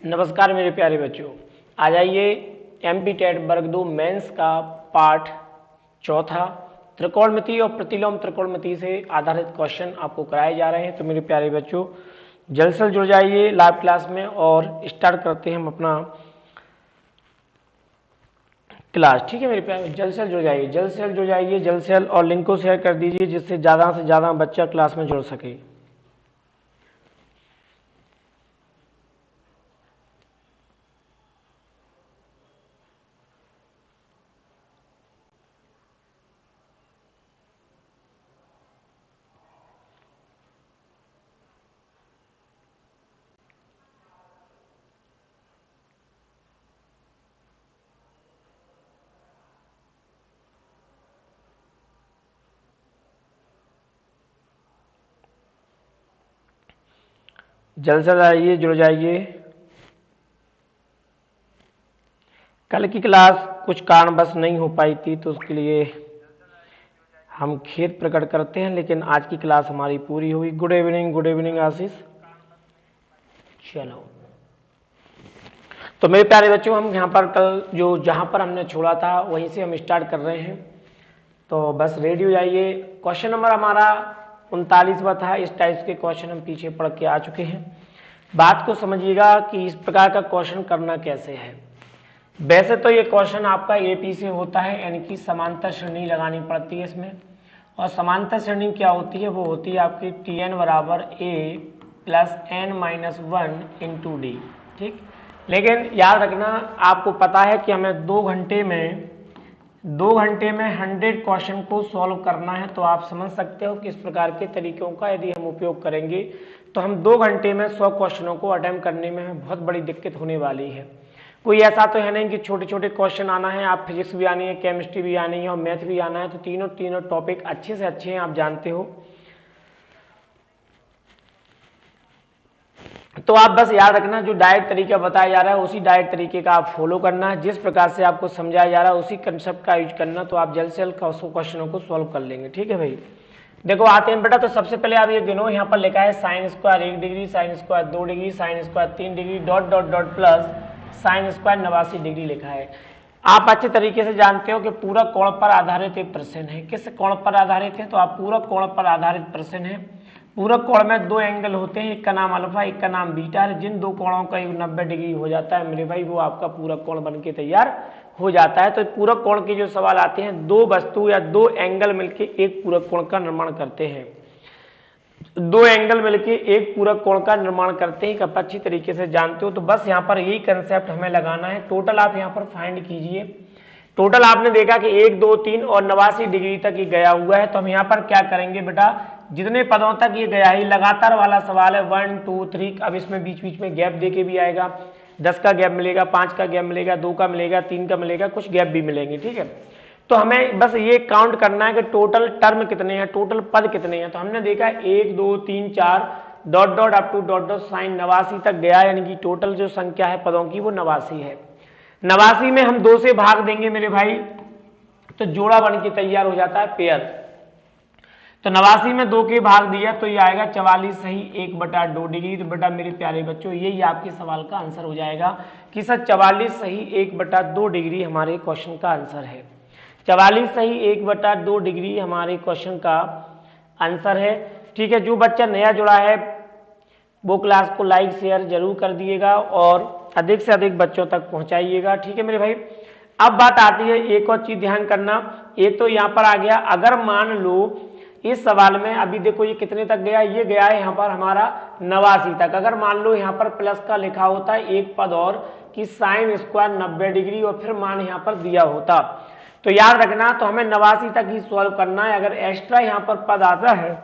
नमस्कार मेरे प्यारे बच्चों, आ जाइए एमपी टेट वर्ग 2 मेंस का पार्ट चौथा त्रिकोणमिति और प्रतिलोम त्रिकोणमिति से आधारित क्वेश्चन आपको कराए जा रहे हैं। तो मेरे प्यारे बच्चों जल्द से जुड़ जाइए लाइव क्लास में और स्टार्ट करते हैं हम अपना क्लास। ठीक है मेरे प्यारे, जल्द से जुड़ जाइए, जल्द से जुड़ जाइए, जल्द से और लिंक को शेयर कर दीजिए जिससे ज़्यादा से ज़्यादा बच्चा क्लास में जुड़ सके। जल्द से आइए, जुड़ जाइए। कल की क्लास कुछ कारणवश नहीं हो पाई थी तो उसके लिए हम खेद प्रकट करते हैं, लेकिन आज की क्लास हमारी पूरी हुई। गुड इवनिंग आशीष। चलो तो मेरे प्यारे बच्चों, हम यहाँ पर कल जहाँ पर हमने छोड़ा था वहीं से हम स्टार्ट कर रहे हैं। तो बस रेडी हो जाइए। क्वेश्चन नंबर हमारा 39वां था। इस टाइप के क्वेश्चन हम पीछे पढ़ के आ चुके हैं। बात को समझिएगा कि इस प्रकार का क्वेश्चन करना कैसे है। वैसे तो ये क्वेश्चन आपका एपी से होता है, यानी कि समांतर श्रेणी लगानी पड़ती है इसमें। और समांतर श्रेणी क्या होती है? वो होती है आपकी Tn बराबर a plus n minus 1 into D. ठीक, लेकिन याद रखना, आपको पता है कि हमें 2 घंटे में 100 क्वेश्चन को सॉल्व करना है। तो आप समझ सकते हो कि इस प्रकार के तरीकों का यदि हम उपयोग करेंगे तो हम 2 घंटे में 100 क्वेश्चनों को अटेम्प्ट करने में हमें बहुत बड़ी दिक्कत होने वाली है। कोई ऐसा तो है नहीं कि छोटे छोटे क्वेश्चन आना है, आप फिजिक्स भी आनी है, केमिस्ट्री भी आनी है और मैथ भी आना है। तो तीनों टॉपिक अच्छे से अच्छे हैं, आप जानते हो। तो आप बस याद रखना, जो डायरेक्ट तरीका बताया जा रहा है उसी डायरेक्ट तरीके का आप फॉलो करना है। जिस प्रकार से आपको समझाया जा रहा है उसी कंसेप्ट का यूज करना, तो आप जल्द से जल्द क्वेश्चनों को सॉल्व कर लेंगे। ठीक है भाई, देखो आते हैं बेटा। तो सबसे पहले आप ये गिनो, यहाँ पर लिखा है sine square 1 degree, sine square 2 degree, sine square 3 degree, dot dot dot plus sine square 89 degree लिखा है। आप अच्छे तरीके से जानते हो कि पूरा कोण पर आधारित एक प्रश्न है। किस कोण पर आधारित है? तो आप पूरा कोण पर आधारित प्रश्न है। पूरक कोण में 2 एंगल होते हैं, एक का नाम अल्फा, एक का नाम बीटा है। जिन 2 कोणों का 90 डिग्री हो जाता है मेरे भाई, वो आपका पूरक कोण बन के तैयार हो जाता है। तो पूरक कोण के जो सवाल आते हैं, 2 वस्तु या 2 एंगल मिलके एक पूरक कोण का निर्माण करते हैं। 2 एंगल मिलके एक पूरक कोण का निर्माण करते हैं, आप अच्छी तरीके से जानते हो। तो बस यहाँ पर यही कंसेप्ट हमें लगाना है। टोटल आप यहाँ पर फाइंड कीजिए। टोटल आपने देखा कि 1, 2, 3 और 89 डिग्री तक ये गया हुआ है। तो हम यहाँ पर क्या करेंगे बेटा, जितने पदों तक ये गया है, लगातार वाला सवाल है, 1, 2, 3। अब इसमें बीच बीच में गैप देके भी आएगा। 10 का गैप मिलेगा, 5 का गैप मिलेगा, 2 का मिलेगा, 3 का मिलेगा, कुछ गैप भी मिलेंगे। ठीक है, तो हमें बस ये काउंट करना है कि टोटल टर्म कितने हैं, टोटल पद कितने हैं। तो हमने देखा 1, 2, 3, 4 dot dot up to dot dot sine 89 तक गया, यानी कि टोटल जो संख्या है पदों की वो 89 है। 89 में हम 2 से भाग देंगे मेरे भाई, तो जोड़ा बन के तैयार हो जाता है, पेयर। तो 89 में 2 के भाग दिया तो ये आएगा 44 सही 1/2 डिग्री। तो बेटा मेरे प्यारे बच्चों, यही आपके सवाल का आंसर हो जाएगा कि सर 44 सही 1/2 डिग्री हमारे क्वेश्चन का आंसर है। 44 सही 1/2 डिग्री हमारे क्वेश्चन का आंसर है। ठीक है, जो बच्चा नया जुड़ा है वो क्लास को लाइक शेयर जरूर कर दिएगा और अधिक से अधिक बच्चों तक पहुंचाइएगा। ठीक है मेरे भाई, अब बात आती है एक और चीज ध्यान करना। एक तो यहाँ पर आ गया, अगर मान लो इस सवाल में अभी देखो ये कितने तक गया, ये गया है यहाँ पर हमारा 89 तक। अगर मान लो यहाँ पर प्लस का लिखा होता है एक पद और कि साइन स्क्वायर 90 डिग्री और फिर मान यहाँ पर दिया होता, तो याद रखना, तो हमें 89 तक ही सॉल्व करना है। अगर एक्स्ट्रा यहाँ पर पद आता है,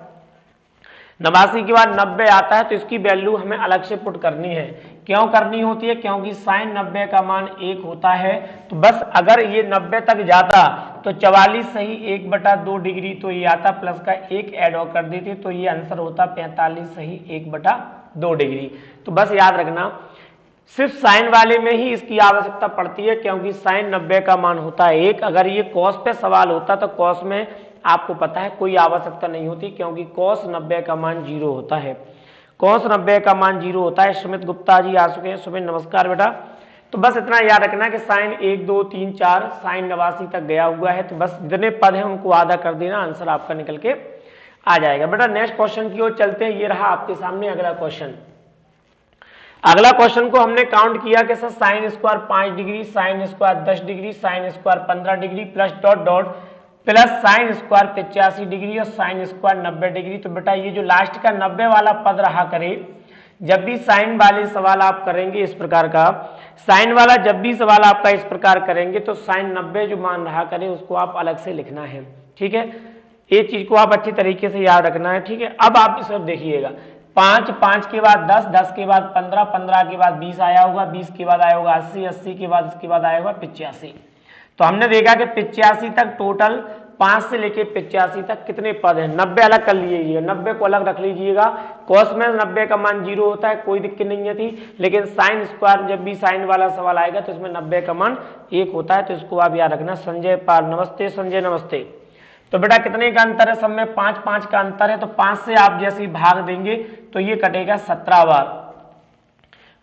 89 के बाद 90 आता है, तो इसकी वैल्यू हमें अलग से पुट करनी है। क्यों करनी होती है? क्योंकि साइन 90 का मान 1 होता है। तो बस अगर ये 90 तक जाता तो 44 सही 1/2 डिग्री तो ये आता, प्लस का 1 ऐड और कर देते तो ये आंसर होता 45 सही 1/2 डिग्री। तो बस याद रखना, सिर्फ साइन वाले में ही इसकी आवश्यकता पड़ती है, क्योंकि साइन 90 का मान होता है 1। अगर ये कॉस पे सवाल होता तो कॉस में आपको पता है कोई आवश्यकता नहीं होती, क्योंकि कॉस 90 का मान 0 होता है। कौन सा 90 का मान 0 होता है? सुमित गुप्ता जी आ चुके हैं। सुमित नमस्कार बेटा। तो बस इतना याद रखना कि साइन 1 2 3 4 साइन 89 तक गया हुआ है, तो बस जितने पद हैं उनको आधा कर देना, आंसर आपका निकल के आ जाएगा। बेटा नेक्स्ट क्वेश्चन की ओर चलते हैं। ये रहा आपके सामने अगला क्वेश्चन। अगला क्वेश्चन को हमने काउंट किया कि sir sine square 5 degree, sine square 10 degree, sine square 15 degree plus dot dot plus sine square 85 degree और साइन स्क्वायर 90 डिग्री। तो बेटा ये जो लास्ट का 90 वाला पद रहा करे, जब भी साइन वाले सवाल आप करेंगे इस प्रकार का, साइन वाला जब भी सवाल आपका इस प्रकार करेंगे तो साइन 90 जो मान रहा करे उसको आप अलग से लिखना है, ठीक है। ये चीज को आप अच्छी तरीके से याद रखना है, ठीक है। अब आप इसे देखिएगा, 5 5 के बाद 10 10 के बाद 15 15 के बाद 20 आया होगा, 20 के बाद आया होगा 80 80 के बाद इसके बाद आया होगा 85। तो हमने देखा कि 85 तक टोटल 5 से लेके 85 तक कितने पद हैं? 90 अलग कर लीजिएगा, 90 को अलग रख लीजिएगा। कॉस में 90 का मान 0 होता है, कोई दिक्कत नहीं है थी, लेकिन साइन स्क्वायर जब भी साइन वाला सवाल आएगा तो इसमें 90 का मान 1 होता है, तो इसको आप याद रखना। संजय पाल नमस्ते। संजय नमस्ते। तो बेटा कितने का अंतर है? सब में 5 5 का अंतर है, तो 5 से आप जैसे ही भाग देंगे तो ये कटेगा 17 बार।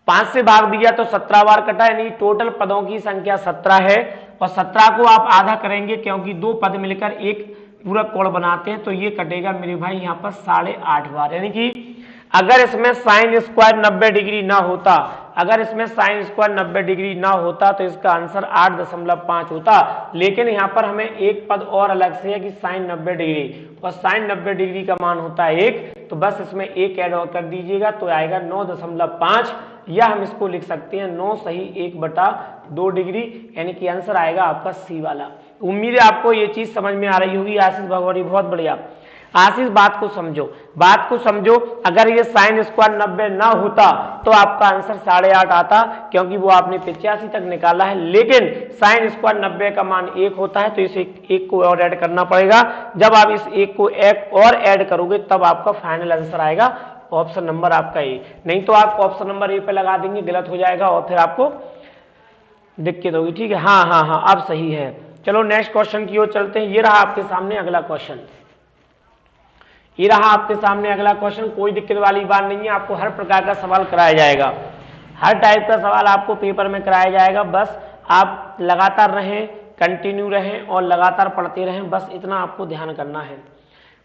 5 से भाग दिया तो 17 बार कटा, यानी टोटल पदों की संख्या 17 है। और 17 को आप आधा करेंगे क्योंकि 2 पद मिलकर एक पूरा कोण बनाते हैं, तो ये कटेगा मेरे भाई यहाँ पर 8.5 बार। यानी कि अगर इसमें साइन स्क्वायर 90 डिग्री ना होता, अगर इसमें साइन स्क्वायर 90 डिग्री ना होता तो इसका आंसर 8.5 होता। लेकिन यहाँ पर हमें एक पद और अलग से है कि साइन 90 डिग्री, और साइन 90 डिग्री का मान होता है 1, तो बस इसमें 1 ऐड और कर दीजिएगा तो आएगा 9.5, या हम इसको लिख सकते हैं 9 सही 1/2 डिग्री, यानी कि आंसर आएगा आपका सी वाला। उम्मीद है आपको ये चीज समझ में आ रही होगी। आशीष भगवानी बहुत बढ़िया। आशीष बात को समझो, बात को समझो। अगर ये साइन स्क्वायर 90 ना होता तो आपका आंसर 8.5 आता, क्योंकि वो आपने 85 तक निकाला है। लेकिन साइन स्क्वायर 90 का मान 1 होता है, तो इस एक को और ऐड करना पड़ेगा। जब आप इस एक को एक और ऐड करोगे तब आपका फाइनल आंसर आएगा ऑप्शन नंबर आपका ए। नहीं तो आप ऑप्शन नंबर ए पे लगा देंगे, गलत हो जाएगा और फिर आपको दिक्कत होगी, ठीक है। हाँ हाँ हाँ, अब सही है। चलो नेक्स्ट क्वेश्चन की ओर चलते हैं। ये रहा आपके सामने अगला क्वेश्चन, ये रहा आपके सामने अगला क्वेश्चन। कोई दिक्कत वाली बात नहीं है, आपको हर प्रकार का सवाल कराया जाएगा, हर टाइप का सवाल आपको पेपर में कराया जाएगा। बस आप लगातार रहें, कंटिन्यू रहें और लगातार पढ़ते रहें, बस इतना आपको ध्यान करना है।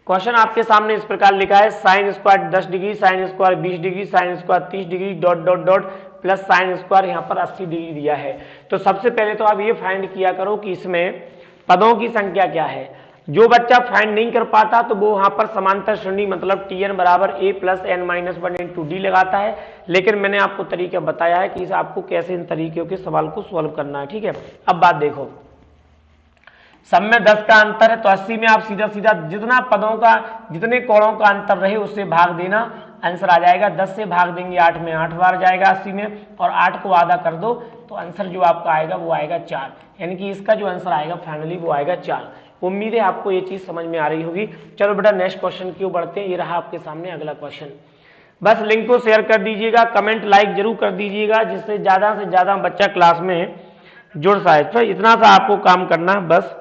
क्वेश्चन आपके सामने इस प्रकार लिखा है, sine square 10 degree, sine square 20 degree, sine square 30 degree dot dot dot plus sine square यहाँ पर 80 डिग्री दिया है। तो सबसे पहले तो आप ये फाइंड किया करो कि इसमें पदों की संख्या क्या है। जो बच्चा फाइंड नहीं कर पाता तो वो वहां पर समांतर श्रेणी मतलब Tn बराबर a plus n minus 1 into D लगाता है। लेकिन मैंने आपको तरीका बताया है कि आपको कैसे इन तरीकों के सवाल को सॉल्व करना है, ठीक है। अब बात देखो, सब में 10 का अंतर है, तो 80 में आप सीधा सीधा जितना पदों का, जितने कोणों का अंतर रहे उससे भाग देना, आंसर आ जाएगा। 10 से भाग देंगे 8 में 8 बार जाएगा 80 में, और 8 को आधा कर दो तो आंसर जो आपका आएगा वो आएगा 4, यानी कि इसका जो आंसर आएगा फाइनली वो आएगा 4। उम्मीद है आपको ये चीज समझ में आ रही होगी। चलो बेटा नेक्स्ट क्वेश्चन की ओर बढ़ते हैं। ये रहा आपके सामने अगला क्वेश्चन। बस लिंक को शेयर कर दीजिएगा, कमेंट लाइक जरूर कर दीजिएगा, जिससे ज्यादा से ज्यादा बच्चा क्लास में जुड़ पाए। तो इतना सा आपको काम करना है बस।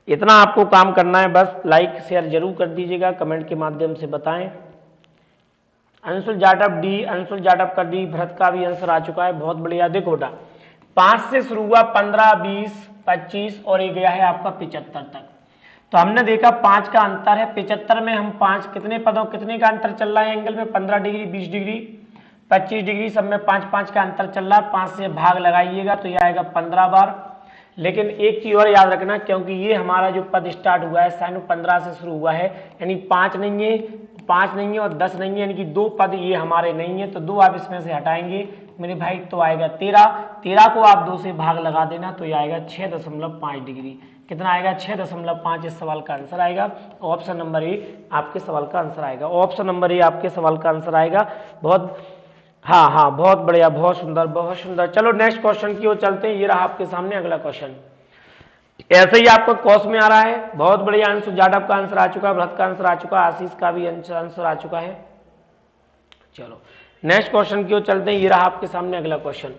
इतना आपको काम करना है बस। लाइक शेयर जरूर कर दीजिएगा, कमेंट के माध्यम से बताएं। अंशुल जाटव डी, अंशुल जाटव का डी, भरत का भी आंसर आ चुका है, बहुत बढ़िया। देखो बेटा 5 से शुरू हुआ, 15 20 25 और ये गया है आपका 75 तक। तो हमने देखा 5 का अंतर है, 75 में हम 5 कितने पदों कितने का अंतर चल रहा है एंगल में, 15 डिग्री 20 डिग्री 25 डिग्री, सब में 5 5 का अंतर चल रहा है। 5 से भाग लगाइएगा तो यह आएगा 15 बार। लेकिन एक चीज और याद रखना, क्योंकि ये हमारा जो पद स्टार्ट हुआ है साइन 15 से शुरू हुआ है, यानी 5 नहीं है और 10 नहीं है, यानी कि 2 पद ये हमारे नहीं है, तो 2 आप इसमें से हटाएंगे मेरे भाई तो आएगा 13 को आप 2 से भाग लगा देना तो ये आएगा 6.5 डिग्री। कितना आएगा? 6.5 इस सवाल का आंसर आएगा। ऑप्शन नंबर ए आपके सवाल का आंसर आएगा, ऑप्शन नंबर ए आपके सवाल का आंसर आएगा। बहुत हाँ हाँ, बहुत बढ़िया, बहुत सुंदर, बहुत सुंदर। चलो नेक्स्ट क्वेश्चन की ओर चलते हैं। ये रहा आपके सामने अगला क्वेश्चन। ऐसे ही आपको कॉस में आ रहा है। बहुत बढ़िया आंसर, जाटव का आंसर आ चुका है, भरत का आंसर आ चुका है, आशीष का भी आंसर आ चुका है। चलो नेक्स्ट क्वेश्चन की ओर चलते हैं। ये रहा आपके सामने अगला क्वेश्चन।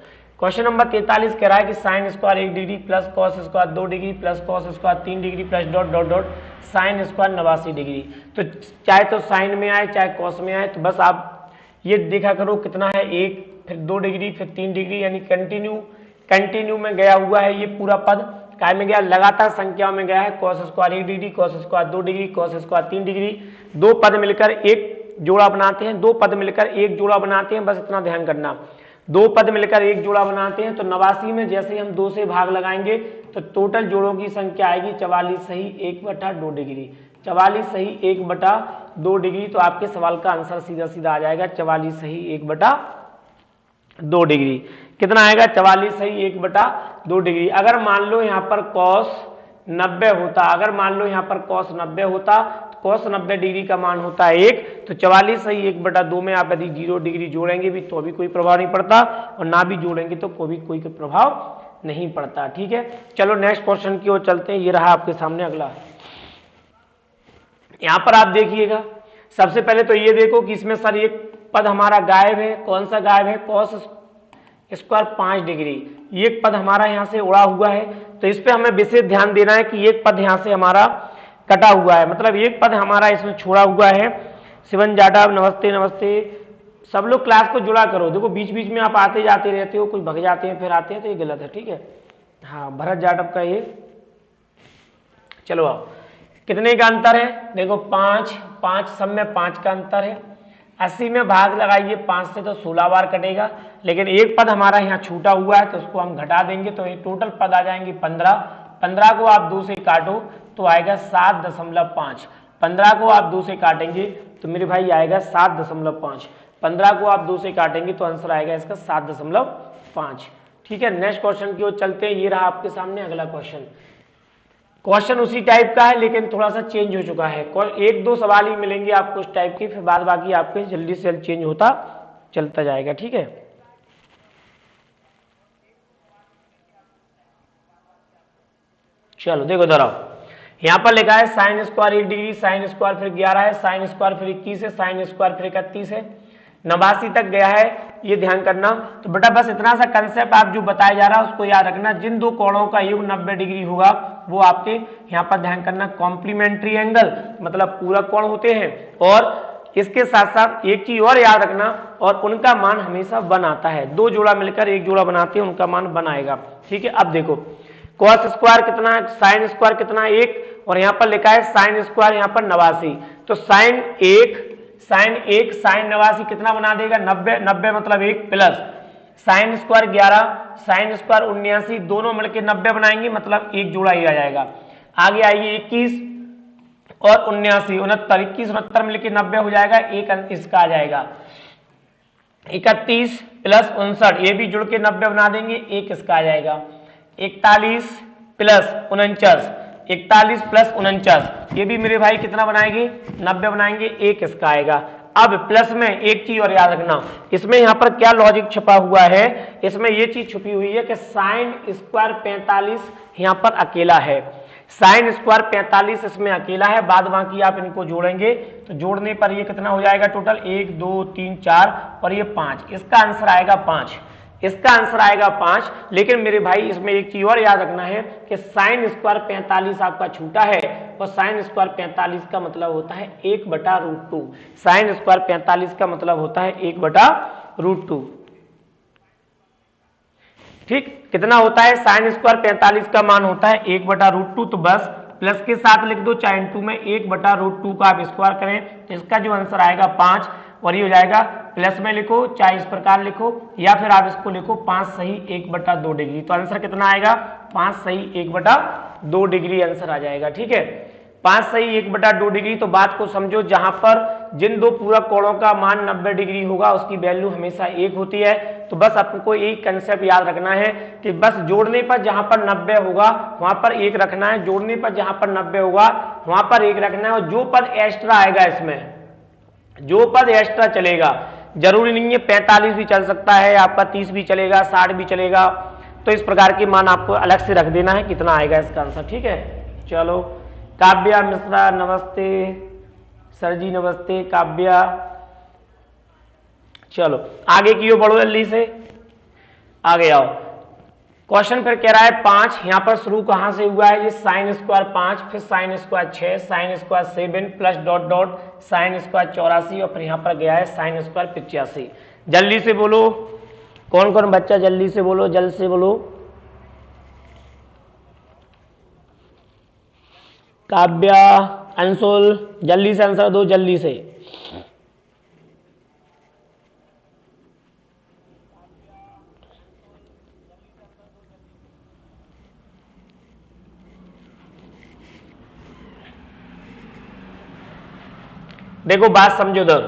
क्वेश्चन नंबर 43 कह रहा है कि sine square 1 degree plus cos square 2 degree plus cos square 3 degree plus dot dot dot sine square 89 degree. तो चाहे तो साइन में आए चाहे कॉस में आए, तो बस आप ये देखा करो कितना है, 1 फिर 2 डिग्री फिर 3 डिग्री, यानी कंटिन्यू में गया हुआ है ये पूरा पद। काय में गया, लगातार संख्याओं में गया है। Cos square 1 degree, cos square 2 degree, cos square 3 degree, दो पद मिलकर एक जोड़ा बनाते हैं, दो पद मिलकर एक जोड़ा बनाते हैं, बस इतना ध्यान करना। दो पद मिलकर एक जोड़ा बनाते हैं। तो 89 में जैसे हम 2 से भाग लगाएंगे तो टोटल जोड़ों की संख्या आएगी 44 सही 1/2 डिग्री। 44 सही 1/2 डिग्री। तो आपके सवाल का आंसर सीधा सीधा आ जाएगा 44 सही 1/2 डिग्री। कितना आएगा? 44 सही 1/2 डिग्री। अगर मान लो यहाँ पर कॉस 90 होता, अगर मान लो यहाँ पर कॉस 90 होता, कॉस 90 डिग्री का मान होता है 1, तो 44 सही 1/2 में आप यदि 0 डिग्री जोड़ेंगे भी तो भी कोई प्रभाव नहीं पड़ता, और ना भी जोड़ेंगे तो कोई प्रभाव नहीं पड़ता। ठीक है, चलो नेक्स्ट क्वेश्चन की ओर चलते हैं। ये रहा आपके सामने अगला। यहां पर आप देखिएगा, सबसे पहले तो ये देखो कि इसमें सर एक पद हमारा गायब है। कौन सा गायब है? Cos square 5 degree. एक पद हमारा यहां से उड़ा हुआ है, तो इस पे हमें विशेष ध्यान देना है कि एक पद यहां से हमारा कटा हुआ है, मतलब एक पद हमारा इसमें छोड़ा हुआ है। शिवन जाटव नमस्ते नमस्ते। सब लोग क्लास को जुड़ा करो। देखो बीच बीच में आप आते जाते रहते हो, कोई भग जाते हैं फिर आते हैं, तो ये गलत है। ठीक है, हाँ भरत जाटव का ये। चलो आओ, कितने का अंतर है? देखो 5 सब में 5 का अंतर है। 80 में भाग लगाइए 5 से तो 16 बार कटेगा, लेकिन एक पद हमारा यहाँ छूटा हुआ है तो उसको हम घटा देंगे, तो ये टोटल पद आ जाएंगे 15। 15 को आप 2 से काटो तो आएगा 7.5। 15 को आप 2 से काटेंगे तो मेरे भाई आएगा 7.5। 15 को आप 2 से काटेंगे तो आंसर आएगा इसका 7.5। ठीक है, नेक्स्ट क्वेश्चन की ओर चलते हैं। ये रहा आपके सामने अगला क्वेश्चन। क्वेश्चन उसी टाइप का है लेकिन थोड़ा सा चेंज हो चुका है। 1-2 सवाल ही मिलेंगे आपको उस टाइप के, फिर बाद बाकी आपके जल्दी से जल्द चेंज होता चलता जाएगा। ठीक है, चलो देखो इधर आओ। यहाँ पर लिखा है sine square 1 degree, sine square फिर 11 है, साइन स्क्वायर फिर 21 है, साइन स्क्वायर फिर 31 है, 89 तक गया है, ये ध्यान करना। तो बेटा बस इतना सा कंसेप्ट आप जो बताया जा रहा है उसको याद रखना। जिन दो कोणों का योग 90 डिग्री होगा वो आपके यहाँ पर ध्यान करना कॉम्प्लीमेंट्री एंगल मतलब पूरक कोण होते हैं। और इसके साथ साथ एक चीज और याद रखना, और उनका मान हमेशा 1 आता है। दो जोड़ा मिलकर एक जोड़ा बनाते हैं, उनका मान 1 आएगा। ठीक है, अब देखो कॉस स्क्वायर कितना है, साइन स्क्वायर कितना है 1, और यहाँ पर लिखा है साइन स्क्वायर यहाँ पर 89। तो साइन 1 साइन 89 कितना बना देगा? 90 मतलब 1 plus sine square 11 sine square 79, दोनों मिलकर 90 बनाएंगे मतलब एक जोड़ा ही आ जाएगा। आगे आइए 21 और 79 69, 21 69 मिलकर 90 हो जाएगा, एक इसका आ जाएगा 31 प्लस 59, ये भी जुड़ के 90 बना देंगे, एक इसका आ जाएगा 41 प्लस 49, 41 प्लस 49, ये भी मेरे भाई कितना बनाएंगे? 90 बनाएंगे, एक इसका आएगा। अब प्लस में एक चीज और याद रखना, इसमें यहाँ पर क्या लॉजिक छुपा हुआ है, इसमें ये चीज छुपी हुई है कि साइन स्क्वायर 45 यहाँ पर अकेला है, साइन स्क्वायर 45 इसमें अकेला है, बाद बाकी आप इनको जोड़ेंगे तो जोड़ने पर ये कितना हो जाएगा? टोटल 1 2 3 4 और ये 5, इसका आंसर आएगा 5, इसका आंसर आएगा 5। लेकिन मेरे भाई इसमें एक चीज और याद रखना है कि साइन स्क्वायर 45 आपका छूटा है, और साइन स्क्वायर 45 का मतलब होता है 1/√2। साइन स्क्वायर 45 का मतलब होता है 1/√2। ठीक, कितना होता है? साइन स्क्वायर 45 का मान होता है 1/√2। तो बस प्लस के साथ लिख दो, चाहे इंटू में 1/√2 का आप स्क्वायर करें तो इसका जो आंसर आएगा 5, और ये हो जाएगा प्लस में लिखो चाहे इस प्रकार लिखो, या फिर आप इसको लिखो 5 सही 1/2 डिग्री। तो आंसर कितना आएगा? 5 सही 1/2 डिग्री आंसर आ जाएगा। ठीक है, 5 सही 1/2 डिग्री। तो बात को समझो, जहां पर जिन दो पूरक कोणों का मान 90 डिग्री होगा उसकी वैल्यू हमेशा 1 होती है। तो बस आपको एक कंसेप्ट याद रखना है कि बस जोड़ने पर जहां पर 90 होगा वहां पर 1 रखना है, जोड़ने पर जहां पर 90 होगा वहां पर 1 रखना है, और जो पद एक्स्ट्रा आएगा इसमें, जो पद एक्स्ट्रा चलेगा, जरूरी नहीं है 45 भी चल सकता है, आपका 30 भी चलेगा, 60 भी चलेगा। तो इस प्रकार के मान आपको अलग से रख देना है कितना आएगा इसका आंसर, ठीक है। चलो काव्या मिश्रा नमस्ते, सर जी नमस्ते काव्या। चलो आगे की ओर बढ़ो जल्दी से, आगे आओ। क्वेश्चन फिर कह रहा है 5, यहां पर शुरू कहां से हुआ है, ये साइन स्क्वायर 5, फिर sine square 6, sine square 7 plus dot dot sine square 84 और फिर यहां पर गया है साइन स्क्वायर 85। जल्दी से बोलो कौन कौन बच्चा, जल्दी से बोलो, जल्द से बोलो। काव्या, अंशुल, जल्दी से आंसर दो, जल्दी से। देखो बात समझो दर,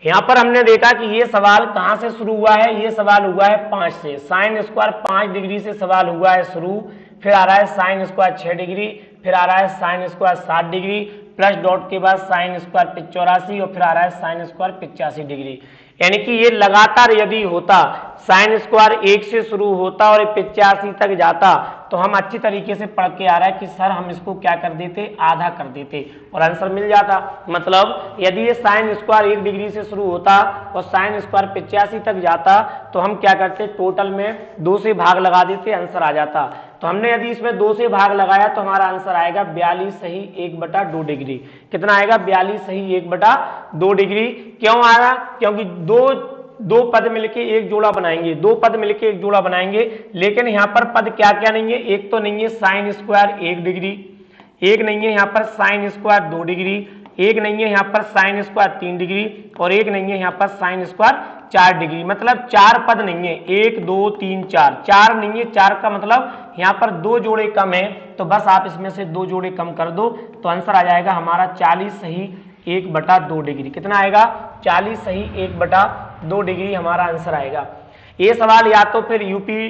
यहां पर हमने देखा कि ये सवाल कहां से शुरू हुआ है, ये सवाल हुआ है 5 से, साइन स्क्वायर 5 डिग्री से सवाल हुआ है शुरू, फिर आ रहा है साइन स्क्वायर 6 डिग्री, फिर आ रहा है sine square 7 degree plus dot के बाद साइन स्क्वायर 84 और फिर आ रहा है साइन स्क्वायर 85 डिग्री। यानी कि ये लगातार यदि होता, साइन स्क्वायर 1 से शुरू होता और 85 तक जाता, तो हम अच्छी तरीके से पढ़ के आ रहा है कि सर हम इसको क्या कर देते, आधा कर देते और आंसर मिल जाता। मतलब यदि ये साइन स्क्वायर 1 डिग्री से शुरू होता और साइन स्क्वायर 85 तक जाता तो हम क्या करते, टोटल में 2 से भाग लगा देते, आंसर आ जाता। तो हमने यदि इसमें 2 से भाग लगाया तो हमारा आंसर आएगा 42 सही 1/2 डिग्री। कितना आएगा, 42 सही 1/2 डिग्री। क्यों आया, क्योंकि दो पद मिलके एक जोड़ा बनाएंगे, 2 पद मिलके एक जोड़ा बनाएंगे, लेकिन यहाँ पर पद क्या क्या नहीं है, एक तो नहीं है साइन स्क्वायर 1 डिग्री, एक नहीं है यहाँ पर साइन स्क्वायर 2 डिग्री, एक नहीं है यहाँ पर साइन स्क्वायर 3 डिग्री और एक नहीं है यहाँ पर साइन स्क्वायर 4 डिग्री। मतलब 4 पद नहीं है, 1 2 3 4, 4 नहीं है, 4 का मतलब यहाँ पर 2 जोड़े कम है, तो बस आप इसमें से 2 जोड़े कम कर दो तो आंसर आ जाएगा हमारा 40 सही 1/2 डिग्री। कितना आएगा, 40 सही 1/2 डिग्री हमारा आंसर आएगा। ये सवाल या तो फिर यूपी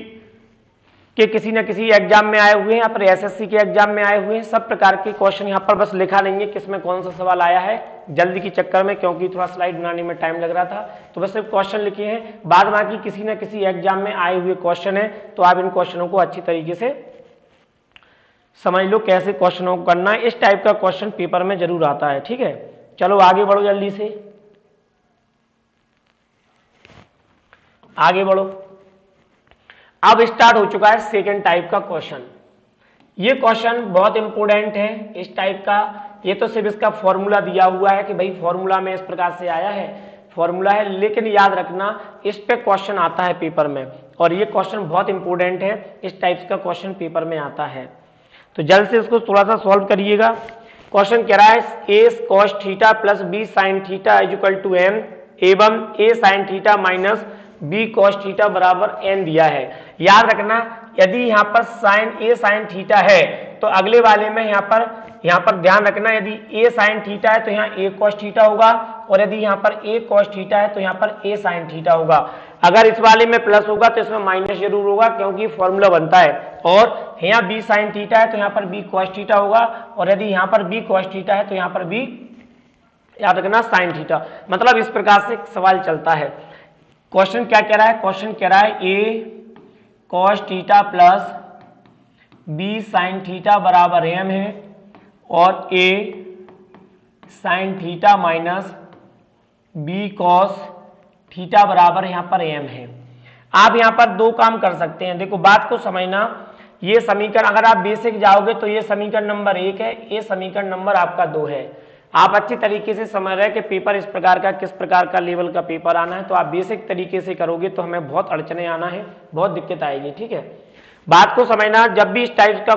के किसी न किसी एग्जाम में आए हुए हैं या फिर एसएससी के एग्जाम में आए हुए हैं, सब प्रकार के क्वेश्चन यहाँ पर बस लिखा नहीं है किसमें कौन सा सवाल आया है, जल्दी के चक्कर में, क्योंकि थोड़ा स्लाइड बनाने में टाइम लग रहा था तो बस सिर्फ क्वेश्चन लिखे हैं। बाद बाकी किसी न किसी एग्जाम में आए हुए क्वेश्चन है, तो आप इन क्वेश्चनों को अच्छी तरीके से समझ लो कैसे क्वेश्चनों को करना है। इस टाइप का क्वेश्चन पेपर में जरूर आता है, ठीक है। चलो आगे बढ़ो जल्दी से, आगे बढ़ो। अब स्टार्ट हो चुका है सेकेंड टाइप का क्वेश्चन। ये क्वेश्चन बहुत इंपोर्टेंट है इस टाइप का। ये तो सिर्फ इसका फॉर्मूला दिया हुआ है कि भाई फॉर्मूला में इस प्रकार से आया है, फॉर्मूला है, लेकिन याद रखना इस पे क्वेश्चन आता है पेपर में और ये क्वेश्चन बहुत इंपोर्टेंट है, इस टाइप का क्वेश्चन पेपर में आता है। तो जल्द से इसको थोड़ा सा सॉल्व करिएगा। क्वेश्चन कह रहा है A cos theta plus B sine theta is equal to M एवं A sine theta minus B cos theta बराबर एन दिया है। याद रखना यदि यहाँ पर साइन ए साइन थीटा है तो अगले वाले में यहाँ पर ध्यान रखना, यदि ए साइन थीटा है तो यहाँ ए कॉस थीटा होगा और यदि यहाँ पर ए कॉस थीटा है तो यहाँ पर ए साइन थीटा होगा। अगर इस वाले में प्लस होगा तो इसमें माइनस जरूर होगा क्योंकि फॉर्मूला बनता है, और यहाँ बी साइन थीटा है तो यहाँ पर बी कॉस थीटा होगा और यदि यहाँ पर बी कॉस थीटा है तो यहाँ पर बी याद रखना साइन थीटा। मतलब इस प्रकार से सवाल चलता है। क्वेश्चन क्या कह रहा है, क्वेश्चन कह रहा है A cos theta plus B sine theta बराबर एम है और A sine theta minus B cos theta बराबर यहां पर एम है। आप यहां पर 2 काम कर सकते हैं, देखो बात को समझना। ये समीकरण अगर आप बेसिक जाओगे तो ये समीकरण नंबर 1 है, ये समीकरण नंबर आपका 2 है। आप अच्छी तरीके से समझ रहे हैं कि पेपर इस प्रकार का किस प्रकार का लेवल का पेपर आना है, तो आप बेसिक तरीके से करोगे तो हमें बहुत अड़चने आना है, बहुत दिक्कत आएगी, ठीक है। बात को समझना, जब भी इस टाइप का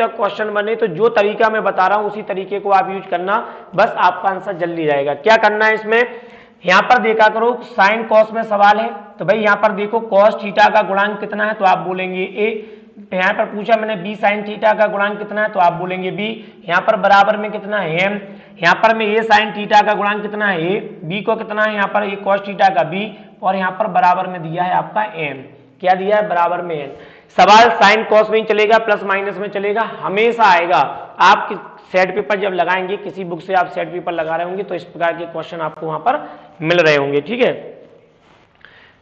क्वेश्चन बने तो जो तरीका मैं बता रहा हूं उसी तरीके को आप यूज करना, बस आपका आंसर जल्दी जाएगा। क्या करना है इसमें, यहां पर देखा करो साइन कॉस में सवाल है तो भाई यहां पर देखो कॉस थीटा का गुणांक कितना है तो आप बोलेंगे ए। यहाँ पर पूछा मैंने बी साइन थीटा का गुणांक कितना है तो आप बोलेंगे बी। यहाँ पर बराबर में कितना है एम। यहाँ पर में ए साइन थीटा का गुणांक कितना है ए, बी को कितना है यहाँ पर ए कॉस थीटा का बी, और यहाँ पर बराबर में दिया है आपका एम। क्या दिया है, बराबर में एन। सवाल साइन कॉस में ही चलेगा, प्लस माइनस में चलेगा, हमेशा आएगा। आप सेट पेपर जब लगाएंगे, किसी बुक से आप सेट पेपर लगा रहे होंगे तो इस प्रकार के क्वेश्चन आपको वहां पर मिल रहे होंगे, ठीक है।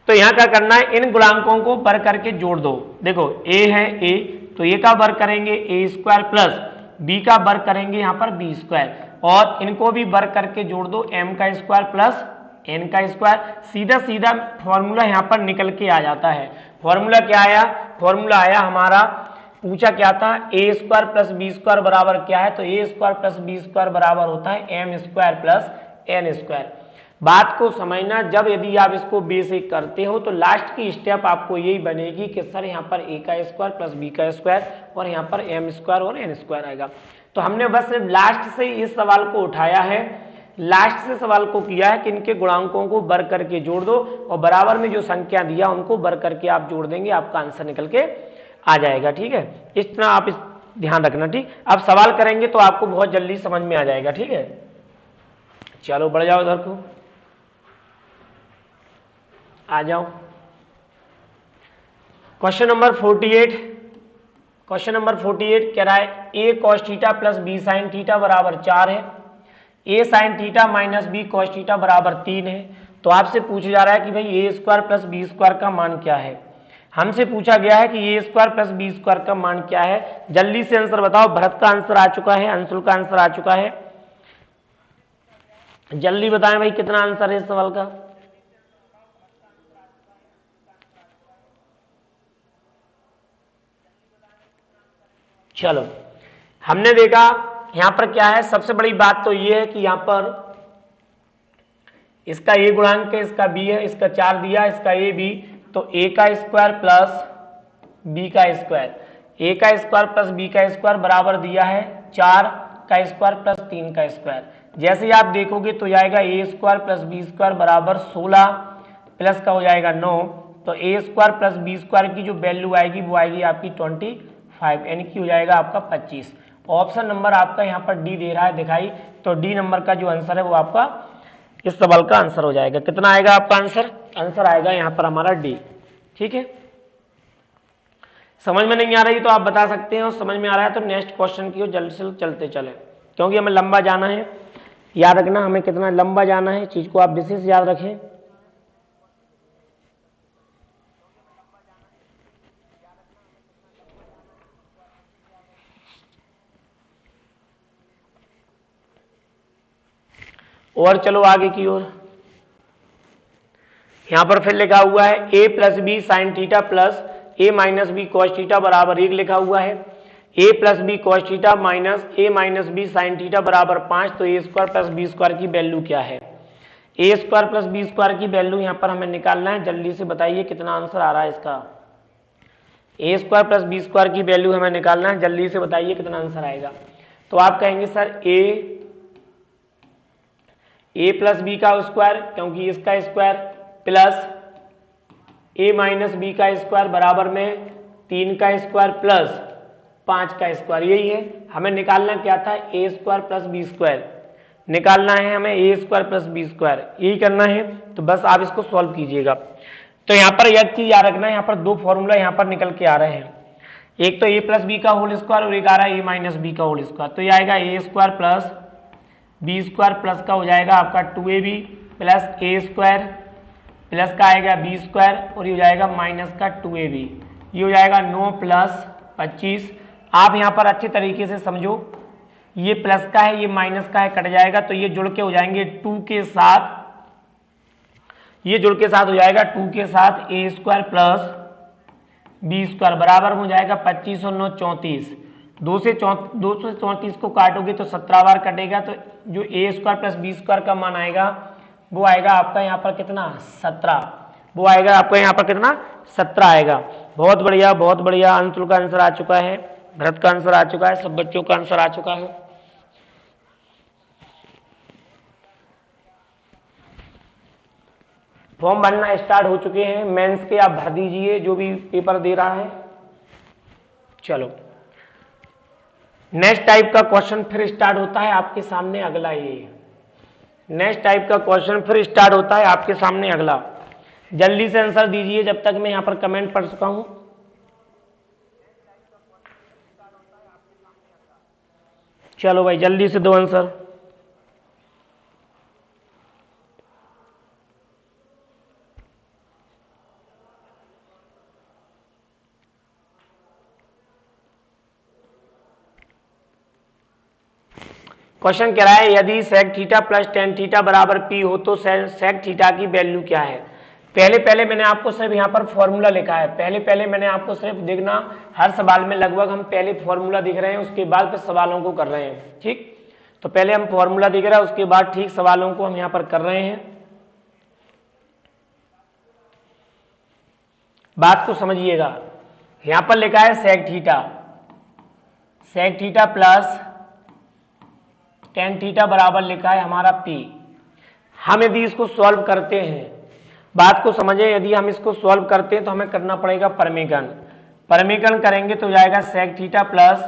तो यहां क्या करना है, इन गुणांकों को वर्ग करके जोड़ दो। देखो a है a, तो a का वर्ग करेंगे a स्क्वायर प्लस b का वर्ग करेंगे यहां पर b स्क्वायर, और इनको भी वर्ग करके जोड़ दो, m का स्क्वायर प्लस n का स्क्वायर। सीधा सीधा फॉर्मूला यहां पर निकल के आ जाता है। फॉर्मूला क्या आया, फॉर्मूला आया हमारा, पूछा क्या था, A square plus B square बराबर क्या है, तो A square plus B square बराबर होता है M square plus N square. बात को समझना, जब यदि आप इसको बेसिक करते हो तो लास्ट की स्टेप आपको यही बनेगी कि सर यहाँ पर ए का स्क्वायर प्लस बी का स्क्वायर और यहाँ पर एम स्क्वायर और एन स्क्वायर आएगा। तो हमने बस लास्ट से इस सवाल को उठाया है, लास्ट से सवाल को किया है कि इनके गुणांकों को वर्ग करके जोड़ दो और बराबर में जो संख्या दिया उनको वर्ग करके आप जोड़ देंगे, आपका आंसर निकल के आ जाएगा, ठीक है। इस तरह आप इस ध्यान रखना, ठीक। अब सवाल करेंगे तो आपको बहुत जल्दी समझ में आ जाएगा, ठीक है। चलो बढ़ जाओ इधर को, आ जाओ। क्वेश्चन नंबर 48, क्वेश्चन नंबर 48 कह रहा है A cos theta plus B sine theta बराबर 4 है, A sine theta minus B cos theta बराबर 3 है। तो आपसे पूछा जा रहा है कि भाई ए स्क्वायर प्लस बी स्क्वायर का मान क्या है। हमसे पूछा गया है कि ए स्क्वायर प्लस बी स्क्वायर का मान क्या है। जल्दी से आंसर बताओ। भरत का आंसर आ चुका है, अंशुल का आंसर आ चुका है, जल्दी बताएं भाई कितना आंसर है इस सवाल का। चलो हमने देखा यहां पर क्या है, सबसे बड़ी बात तो ये है कि यहां पर इसका ए गुणांक है, इसका बी है, इसका 4 दिया, इसका ए बी, तो ए का स्क्वायर प्लस बी का स्क्वायर, ए का स्क्वायर प्लस बी का स्क्वायर बराबर दिया है 4 का स्क्वायर प्लस 3 का स्क्वायर। जैसे ही आप देखोगे तो जाएगा ए स्क्वायर प्लस बी स्क्वायर बराबर 16 प्लस का हो जाएगा 9, तो A square plus B square की जो वैल्यू आएगी वो आएगी आपकी 25, यानी कि हो जाएगा आपका 25। ऑप्शन नंबर आपका यहाँ पर डी दे रहा है दिखाई, तो डी नंबर का जो आंसर है वो आपका इस सवाल का आंसर हो जाएगा। कितना आएगा आपका आंसर, आंसर आएगा यहाँ पर हमारा डी, ठीक है। समझ में नहीं आ रही तो आप बता सकते हैं, और समझ में आ रहा है तो नेक्स्ट क्वेश्चन की ओर जल्दी से चलते चले, क्योंकि हमें लंबा जाना है। याद रखना हमें कितना लंबा जाना है, चीज को आप विशेष याद रखें। और चलो आगे की ओर। यहां पर फिर लिखा हुआ है a plus B sine theta plus a minus B cos theta बराबर 1 लिखा हुआ है। a plus B cos theta minus a minus B sine theta बराबर 5, तो a square plus B square की वैल्यू क्या है। a square plus B square की वैल्यू यहां पर हमें निकालना है। जल्दी से बताइए कितना आंसर आ रहा है इसका। a square plus B square की वैल्यू हमें निकालना है, जल्दी से बताइए कितना आंसर आएगा। तो आप कहेंगे सर a प्लस बी का स्क्वायर, क्योंकि इसका square, plus a minus B का स्क्वायर बराबर में 3 का स्क्वायर प्लस 5 का स्क्वायर। यही है हमें निकालना, क्या था, a square plus B square निकालना है हमें, a square plus B square, यही करना है। तो बस आप इसको सॉल्व कीजिएगा। तो यहाँ पर एक चीज याद रखना है, यहाँ पर दो फॉर्मूला यहाँ पर निकल के आ रहे हैं, एक तो a प्लस बी का होल स्क्वायर और एक आ रहा है a माइनस बी का होल स्क्वायर। तो ये आएगा a square plus B square plus का हो जाएगा आपका 2ab plus a square plus का आएगा बी स्क्वायर और ये हो जाएगा माइनस का 2ab, ये हो जाएगा 9 प्लस 25। आप यहाँ पर अच्छे तरीके से समझो, ये प्लस का है ये माइनस का है, कट जाएगा तो ये जुड़ के हो जाएंगे 2 के साथ, ये जुड़ के साथ हो जाएगा 2 के साथ a square plus B square बराबर हो जाएगा 25 और 9 34। 2 से 34 को काटोगे तो 17 बार कटेगा, तो जो a square plus B square का मान आएगा वो आएगा आपका यहाँ पर कितना, 17। वो आएगा आपका यहाँ पर कितना, 17 आएगा। बहुत बढ़िया बहुत बढ़िया। अंशुल का आंसर आ चुका है, भरत का आंसर आ चुका है, सब बच्चों का आंसर आ चुका है। फॉर्म भरना स्टार्ट हो चुके हैं मेंस के, आप भर दीजिए जो भी पेपर दे रहा है। चलो नेक्स्ट टाइप का क्वेश्चन फिर स्टार्ट होता है आपके सामने अगला। ये नेक्स्ट टाइप का क्वेश्चन फिर स्टार्ट होता है आपके सामने अगला। जल्दी से आंसर दीजिए जब तक मैं यहां पर कमेंट पढ़ चुका हूं। चलो भाई जल्दी से दो आंसर। क्वेश्चन कह रहा है यदि sec theta plus tan theta बराबर पी हो तो सेक थीटा की वैल्यू क्या है। पहले मैंने आपको सिर्फ यहाँ पर फॉर्मूला लिखा है। पहले मैंने आपको सिर्फ देखना, हर सवाल में लगभग हम पहले फॉर्मूला दिख रहे हैं, उसके बाद फिर सवालों को कर रहे हैं। ठीक, तो पहले हम फॉर्मूला दिख रहा है, उसके बाद ठीक सवालों को हम यहाँ पर कर रहे हैं। बात को समझिएगा, यहाँ पर लिखा है sec theta plus tan theta बराबर लिखा है हमारा पी। हम यदि इसको सॉल्व करते हैं, बात को समझे, यदि हम इसको सॉल्व करते हैं तो हमें करना पड़ेगा परमीकरण करेंगे तो जाएगा sec theta plus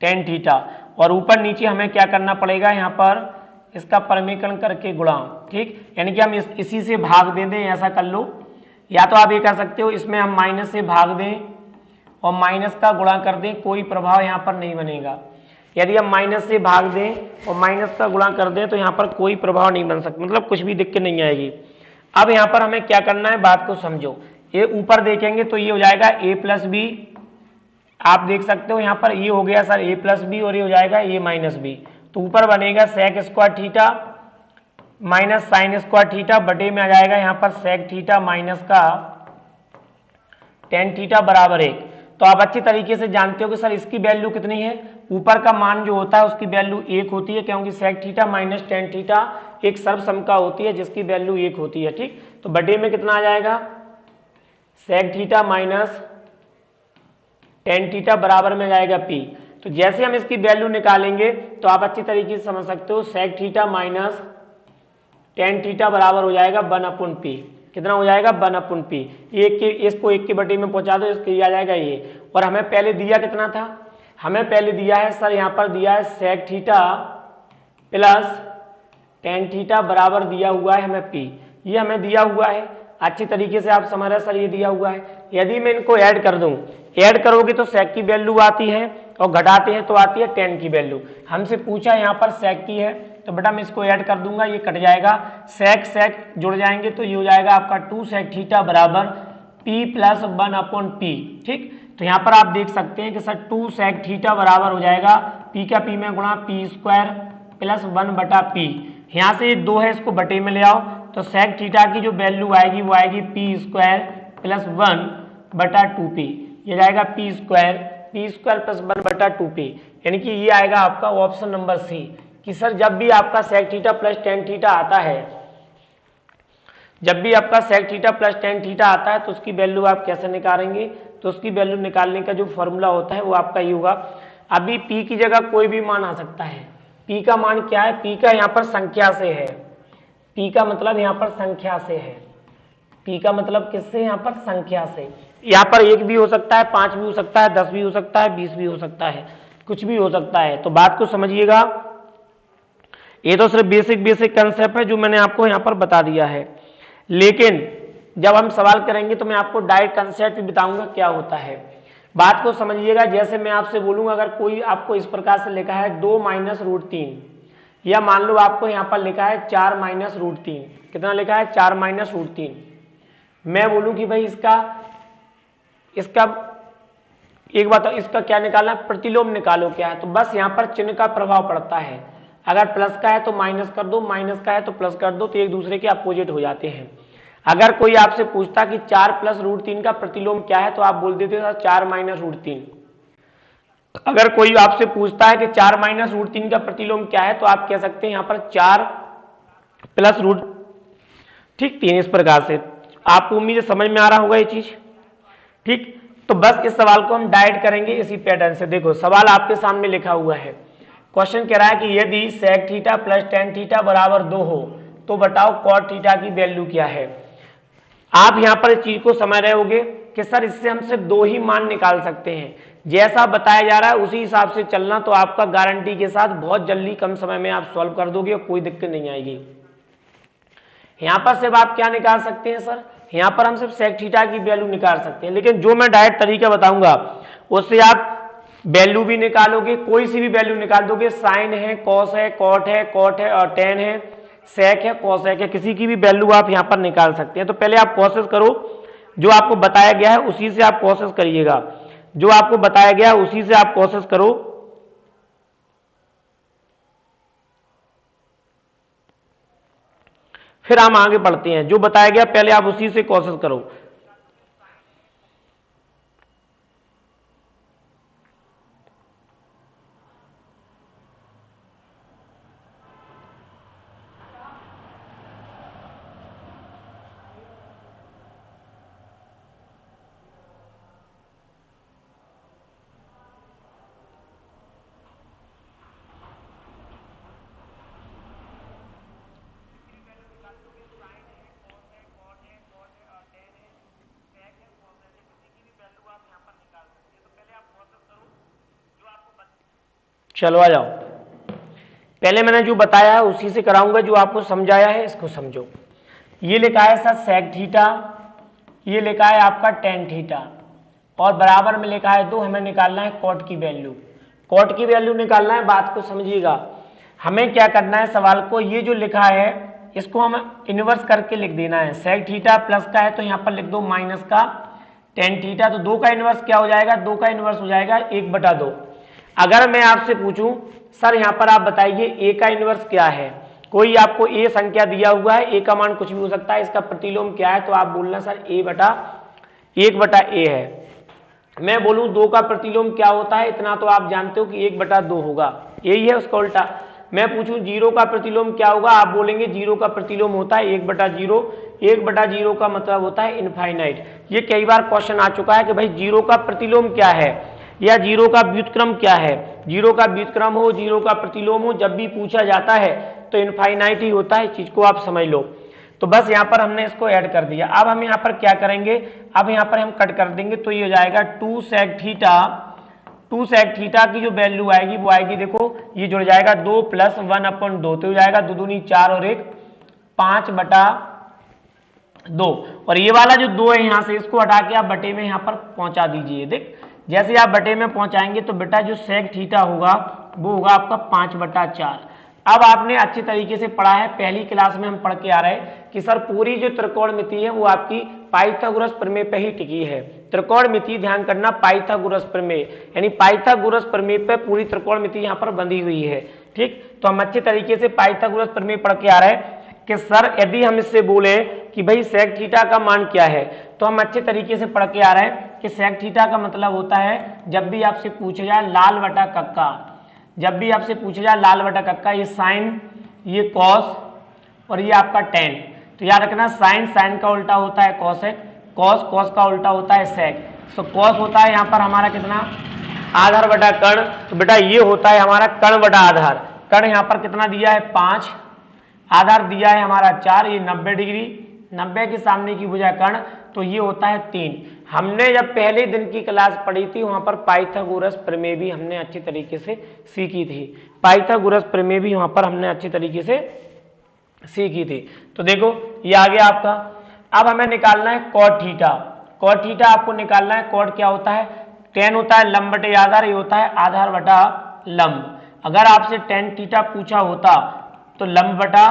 tan theta, और ऊपर नीचे हमें क्या करना पड़ेगा, यहाँ पर इसका परमीकरण करके गुणा। ठीक, यानी कि हम इसी से भाग दे दें, ऐसा कर लो, या तो आप ये कर सकते हो इसमें हम माइनस से भाग दें और माइनस का गुणा कर दें, कोई प्रभाव यहाँ पर नहीं बनेगा। यदि हम माइनस से भाग दें और माइनस का गुणा कर दें तो यहाँ पर कोई प्रभाव नहीं बन सकता, मतलब कुछ भी दिक्कत नहीं आएगी। अब यहाँ पर हमें क्या करना है, बात को समझो। ये ऊपर देखेंगे तो ये हो जाएगा a प्लस बी, आप देख सकते हो यहाँ पर ये हो गया सर a प्लस बी, और ये हो जाएगा a माइनस बी। तो ऊपर बनेगा sec square theta minus sine square theta, बटे में आ जाएगा यहाँ पर सेक थीटा माइनस का टेन थीटा बराबर 1। तो आप अच्छी तरीके से जानते हो कि सर इसकी वैल्यू कितनी है, ऊपर का मान जो होता है उसकी वैल्यू 1 होती है, क्योंकि sec theta minus tan theta एक सर्वसमका होती है जिसकी वैल्यू 1 होती है। ठीक, तो बटे में कितना आ जाएगा, sec theta minus tan theta बराबर में जाएगा पी। तो जैसे हम इसकी वैल्यू निकालेंगे तो आप अच्छी तरीके से समझ सकते हो, sec theta minus tan theta बराबर हो जाएगा 1/p। कितना हो जाएगा, 1/p। इसको 1 के बटे में पहुंचा दो, इसके आ जाएगा ये। और हमें पहले दिया कितना था, हमें पहले दिया है सर, यहाँ पर दिया है sec theta plus tan theta बराबर दिया हुआ है हमें पी, ये हमें दिया हुआ है। अच्छी तरीके से आप समझ रहे हैं सर, ये दिया हुआ है। यदि मैं इनको ऐड कर दूं, ऐड करोगे तो सेक की वैल्यू आती है और घटाते हैं तो आती है टेन की वैल्यू। हमसे पूछा यहाँ पर सेक की है, तो बेटा मैं इसको ऐड कर दूंगा, ये कट जाएगा, सेक जुड़ जाएंगे तो ये हो जाएगा आपका 2 सेक थीटा बराबर p प्लस 1/p। ठीक, तो यहाँ पर आप देख सकते हैं कि सर 2 सेक थीटा बराबर हो जाएगा p का p में गुणा p स्क्वायर प्लस 1/p। यहाँ से ये 2 है, इसको बटे में ले आओ, तो सेक थीटा की जो वैल्यू आएगी वो आएगी p स्क्वायर प्लस 1/2p। ये जाएगा p स्क्वायर प्लस 1/2p, यानी कि ये आएगा आपका ऑप्शन नंबर सी, कि सर जब भी आपका sec theta plus tan theta आता है, जब भी आपका sec theta plus tan theta आता है तो उसकी वैल्यू आप कैसे निकालेंगे, तो उसकी वैल्यू निकालने का जो फॉर्मूला होता है वो आपका ये होगा। अभी p की जगह कोई भी मान आ सकता है। p का मान क्या है, p का यहाँ पर संख्या से है, p का मतलब यहाँ पर संख्या से है, p का मतलब किससे, यहाँ पर संख्या से। यहाँ पर 1 भी हो सकता है, 5 भी हो सकता है, 10 भी हो सकता है, 20 भी हो सकता है, कुछ भी हो सकता है। तो बात को समझिएगा, ये तो सिर्फ बेसिक कंसेप्ट है जो मैंने आपको यहाँ पर बता दिया है, लेकिन जब हम सवाल करेंगे तो मैं आपको डायरेक्ट कंसेप्ट भी बताऊंगा क्या होता है। बात को समझिएगा, जैसे मैं आपसे बोलूंगा अगर कोई आपको इस प्रकार से लिखा है 2 माइनस रूट 3, या मान लो आपको यहाँ पर लिखा है 4 माइनस रूट 3, कितना लिखा है 4 माइनस रूट 3, मैं बोलूँ कि भाई इसका एक बात, इसका क्या निकालना, प्रतिलोम निकालो क्या है, तो बस यहाँ पर चिन्ह का प्रभाव पड़ता है। अगर प्लस का है तो माइनस कर दो, माइनस का है तो प्लस कर दो, तो एक दूसरे के अपोजिट हो जाते हैं। अगर कोई आपसे पूछता कि 4 प्लस रूट 3 का प्रतिलोम क्या है, तो आप बोल देते हो 4 माइनस रूट 3। अगर कोई आपसे पूछता है कि 4 माइनस रूट 3 का प्रतिलोम क्या है, तो आप कह सकते हैं यहाँ पर 4 प्लस रूट, ठीक, 3। इस प्रकार से आपको उम्मीद है समझ में आ रहा होगा ये चीज। ठीक, तो बस इस सवाल को हम डायरेक्ट करेंगे इसी पैटर्न से। देखो सवाल आपके सामने लिखा हुआ है, क्वेश्चन कह रहा है कि यदि sec theta plus tan theta बराबर 2 हो तो बताओ कॉट थीटा की वैल्यू क्या है। आप यहाँ पर इस चीज को समझ रहे होगे कि सर इससे हम सिर्फ 2 ही मान निकाल सकते हैं, जैसा बताया जा रहा है उसी हिसाब से चलना, तो आपका गारंटी के साथ बहुत जल्दी कम समय में आप सॉल्व कर दोगे और कोई दिक्कत नहीं आएगी। यहाँ पर सिर्फ आप क्या निकाल सकते हैं सर, यहाँ पर हम सिर्फ सेक थीटा की वैल्यू निकाल सकते हैं, लेकिन जो मैं डायरेक्ट तरीका बताऊंगा उससे आप वैल्यू भी निकालोगे, कोई सी भी वैल्यू निकाल दोगे, साइन है, कॉस है, कॉट है और टेन है, सेक है, कॉसेक है, किसी की भी वैल्यू आप यहां पर निकाल सकते हैं। तो पहले आप प्रोसेस करो, जो आपको बताया गया है उसी से आप प्रोसेस करिएगा, जो आपको बताया गया है उसी से आप प्रोसेस करो। फिर हम आगे बढ़ते हैं, जो बताया गया पहले आप उसी से प्रोसेस करो। चलो आ जाओ, पहले मैंने जो बताया है उसी से कराऊंगा, जो आपको समझाया है इसको समझो। ये लिखा है सर सेक थीटा, ये लिखा है आपका टेन थीटा, और बराबर में लिखा है 2, हमें निकालना है कॉट की वैल्यू। कॉट की वैल्यू निकालना है, बात को समझिएगा। हमें क्या करना है, सवाल को ये जो लिखा है इसको हम इनवर्स करके लिख देना है। सेक थीटा प्लस का है तो यहाँ पर लिख दो माइनस का टेन थीटा, तो 2 का इनवर्स क्या हो जाएगा, 2 का इनवर्स हो जाएगा 1/2। अगर मैं आपसे पूछूं सर यहाँ पर आप बताइए ए का इनवर्स क्या है, कोई आपको ए संख्या दिया हुआ है, ए का मान कुछ भी हो सकता है, इसका प्रतिलोम क्या है, तो आप बोलना सर ए बटा 1/a है। मैं बोलूं 2 का प्रतिलोम क्या होता है, इतना तो आप जानते हो कि 1/2 होगा, यही है उसका उल्टा। मैं पूछूं 0 का प्रतिलोम क्या होगा, आप बोलेंगे 0 का प्रतिलोम होता है 1/0। 1/0 का मतलब होता है इनफाइनाइट। ये कई बार क्वेश्चन आ चुका है कि भाई 0 का प्रतिलोम क्या है या 0 का व्युत्क्रम क्या है। 0 का व्युत्क्रम हो, 0 का प्रतिलोम हो, जब भी पूछा जाता है तो इनफाइनाइट ही होता है, इस चीज को आप समझ लो। तो बस यहाँ पर हमने इसको ऐड कर दिया। अब हम यहाँ पर क्या करेंगे, अब यहाँ पर हम कट कर देंगे, तो ये हो जाएगा 2 सेक थीटा। 2 सेक थीटा की जो वैल्यू आएगी वो आएगी, देखो ये जुड़ जाएगा 2 + 1/2, तो हो जाएगा 2 दूनी 4 और 1 5/2। और ये वाला जो 2 है यहाँ से इसको हटा के आप बटे में यहाँ पर पहुंचा दीजिए। देख जैसे आप बटे में पहुंचाएंगे तो बेटा जो सेक थीटा होगा वो होगा आपका 5/4। अब आपने अच्छी तरीके से पढ़ा है, पहली क्लास में हम पढ़ के आ रहे हैं कि सर पूरी जो त्रिकोणमिति है वो आपकी पाइथागोरस प्रमेय पे ही टिकी है। त्रिकोणमिति ध्यान करना, पाइथागोरस प्रमेय, यानी पाइथागोरस प्रमेय पे पूरी त्रिकोणमिति यहाँ पर बंधी हुई है। ठीक, तो हम अच्छे तरीके से पाइथागोरस प्रमेय पढ़ के आ रहे हैं कि सर यदि हम इससे बोले कि भाई सेक थीटा का मान क्या है, तो हम अच्छे तरीके से पढ़ के आ रहे हैं कि सेक थीटा का मतलब होता है, जब भी आपसे पूछा जाए लाल बटा कक्का, जब भी आपसे पूछा जाए लाल बटा कक्का, ये साइन, ये कॉस और ये आपका टेन। तो याद रखना साइन, साइन का उल्टा होता है कॉसेक, कॉस, कॉस का उल्टा होता है सेक। तो कॉस होता है यहाँ पर हमारा कितना, आधार बटा कर्ण, तो बेटा ये होता है हमारा कर्ण बटा आधार। कर्ण यहाँ पर कितना दिया है 5, आधार दिया है हमारा 4, ये 90 डिग्री, 90 के सामने की भुजा कर्ण, तो ये होता है 3। हमने जब पहले दिन की क्लास पढ़ी थी वहां पर पाइथागोरस प्रमेय भी हमने अच्छी तरीके से सीखी थी, पाइथागोरस प्रमेय भी वहां पर हमने अच्छी तरीके से सीखी थी। तो देखो ये आ गया आपका। अब हमें निकालना है कॉट थीटा। कॉट थीटा आपको निकालना है, कॉट क्या होता है, टेन होता है लंब बटे आधार, ये होता है आधार बटा लंब। अगर आपसे टेन थीटा पूछा होता तो लंब बटा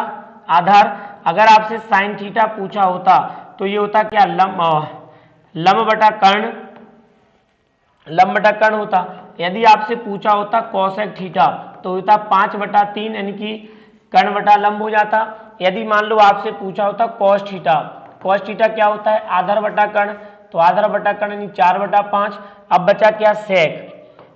आधार, अगर आपसे साइन थीटा पूछा होता तो ये होता क्या, लंब बटा कर्ण, लंब बटा कर्ण होता। यदि आपसे पूछा होता कोसेक थीटा तो होता 5/3, यानी कि कर्ण बटा लंब हो जाता। यदि मान लो आपसे पूछा होता कॉस थीटा, कॉस थीटा क्या होता है, आधार बटा कर्ण, तो आधार बटा कर्ण यानी 4/5। अब बचा क्या, सेक।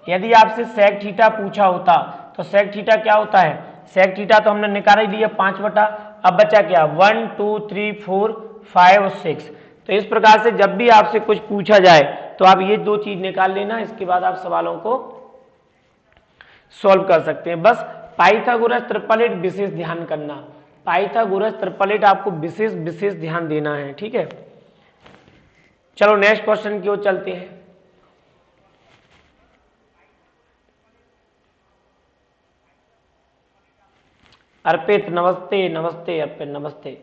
यदि आपसे सेक थीटा पूछा होता तो सेक थीटा क्या होता है, सेक थीटा तो हमने निकाल ही दिया 5/। अब बचा क्या, 1 2 3 4 5 और 6। तो इस प्रकार से जब भी आपसे कुछ पूछा जाए तो आप ये 2 चीज निकाल लेना, इसके बाद आप सवालों को सॉल्व कर सकते हैं। बस पाइथागोरस ट्रिपलेट विशेष ध्यान करना, पाइथागोरस ट्रिपलेट आपको विशेष विशेष ध्यान देना है, ठीक है। चलो नेक्स्ट क्वेश्चन की ओर चलते हैं। अर्पित नमस्ते, नमस्ते अर्पित, नमस्ते।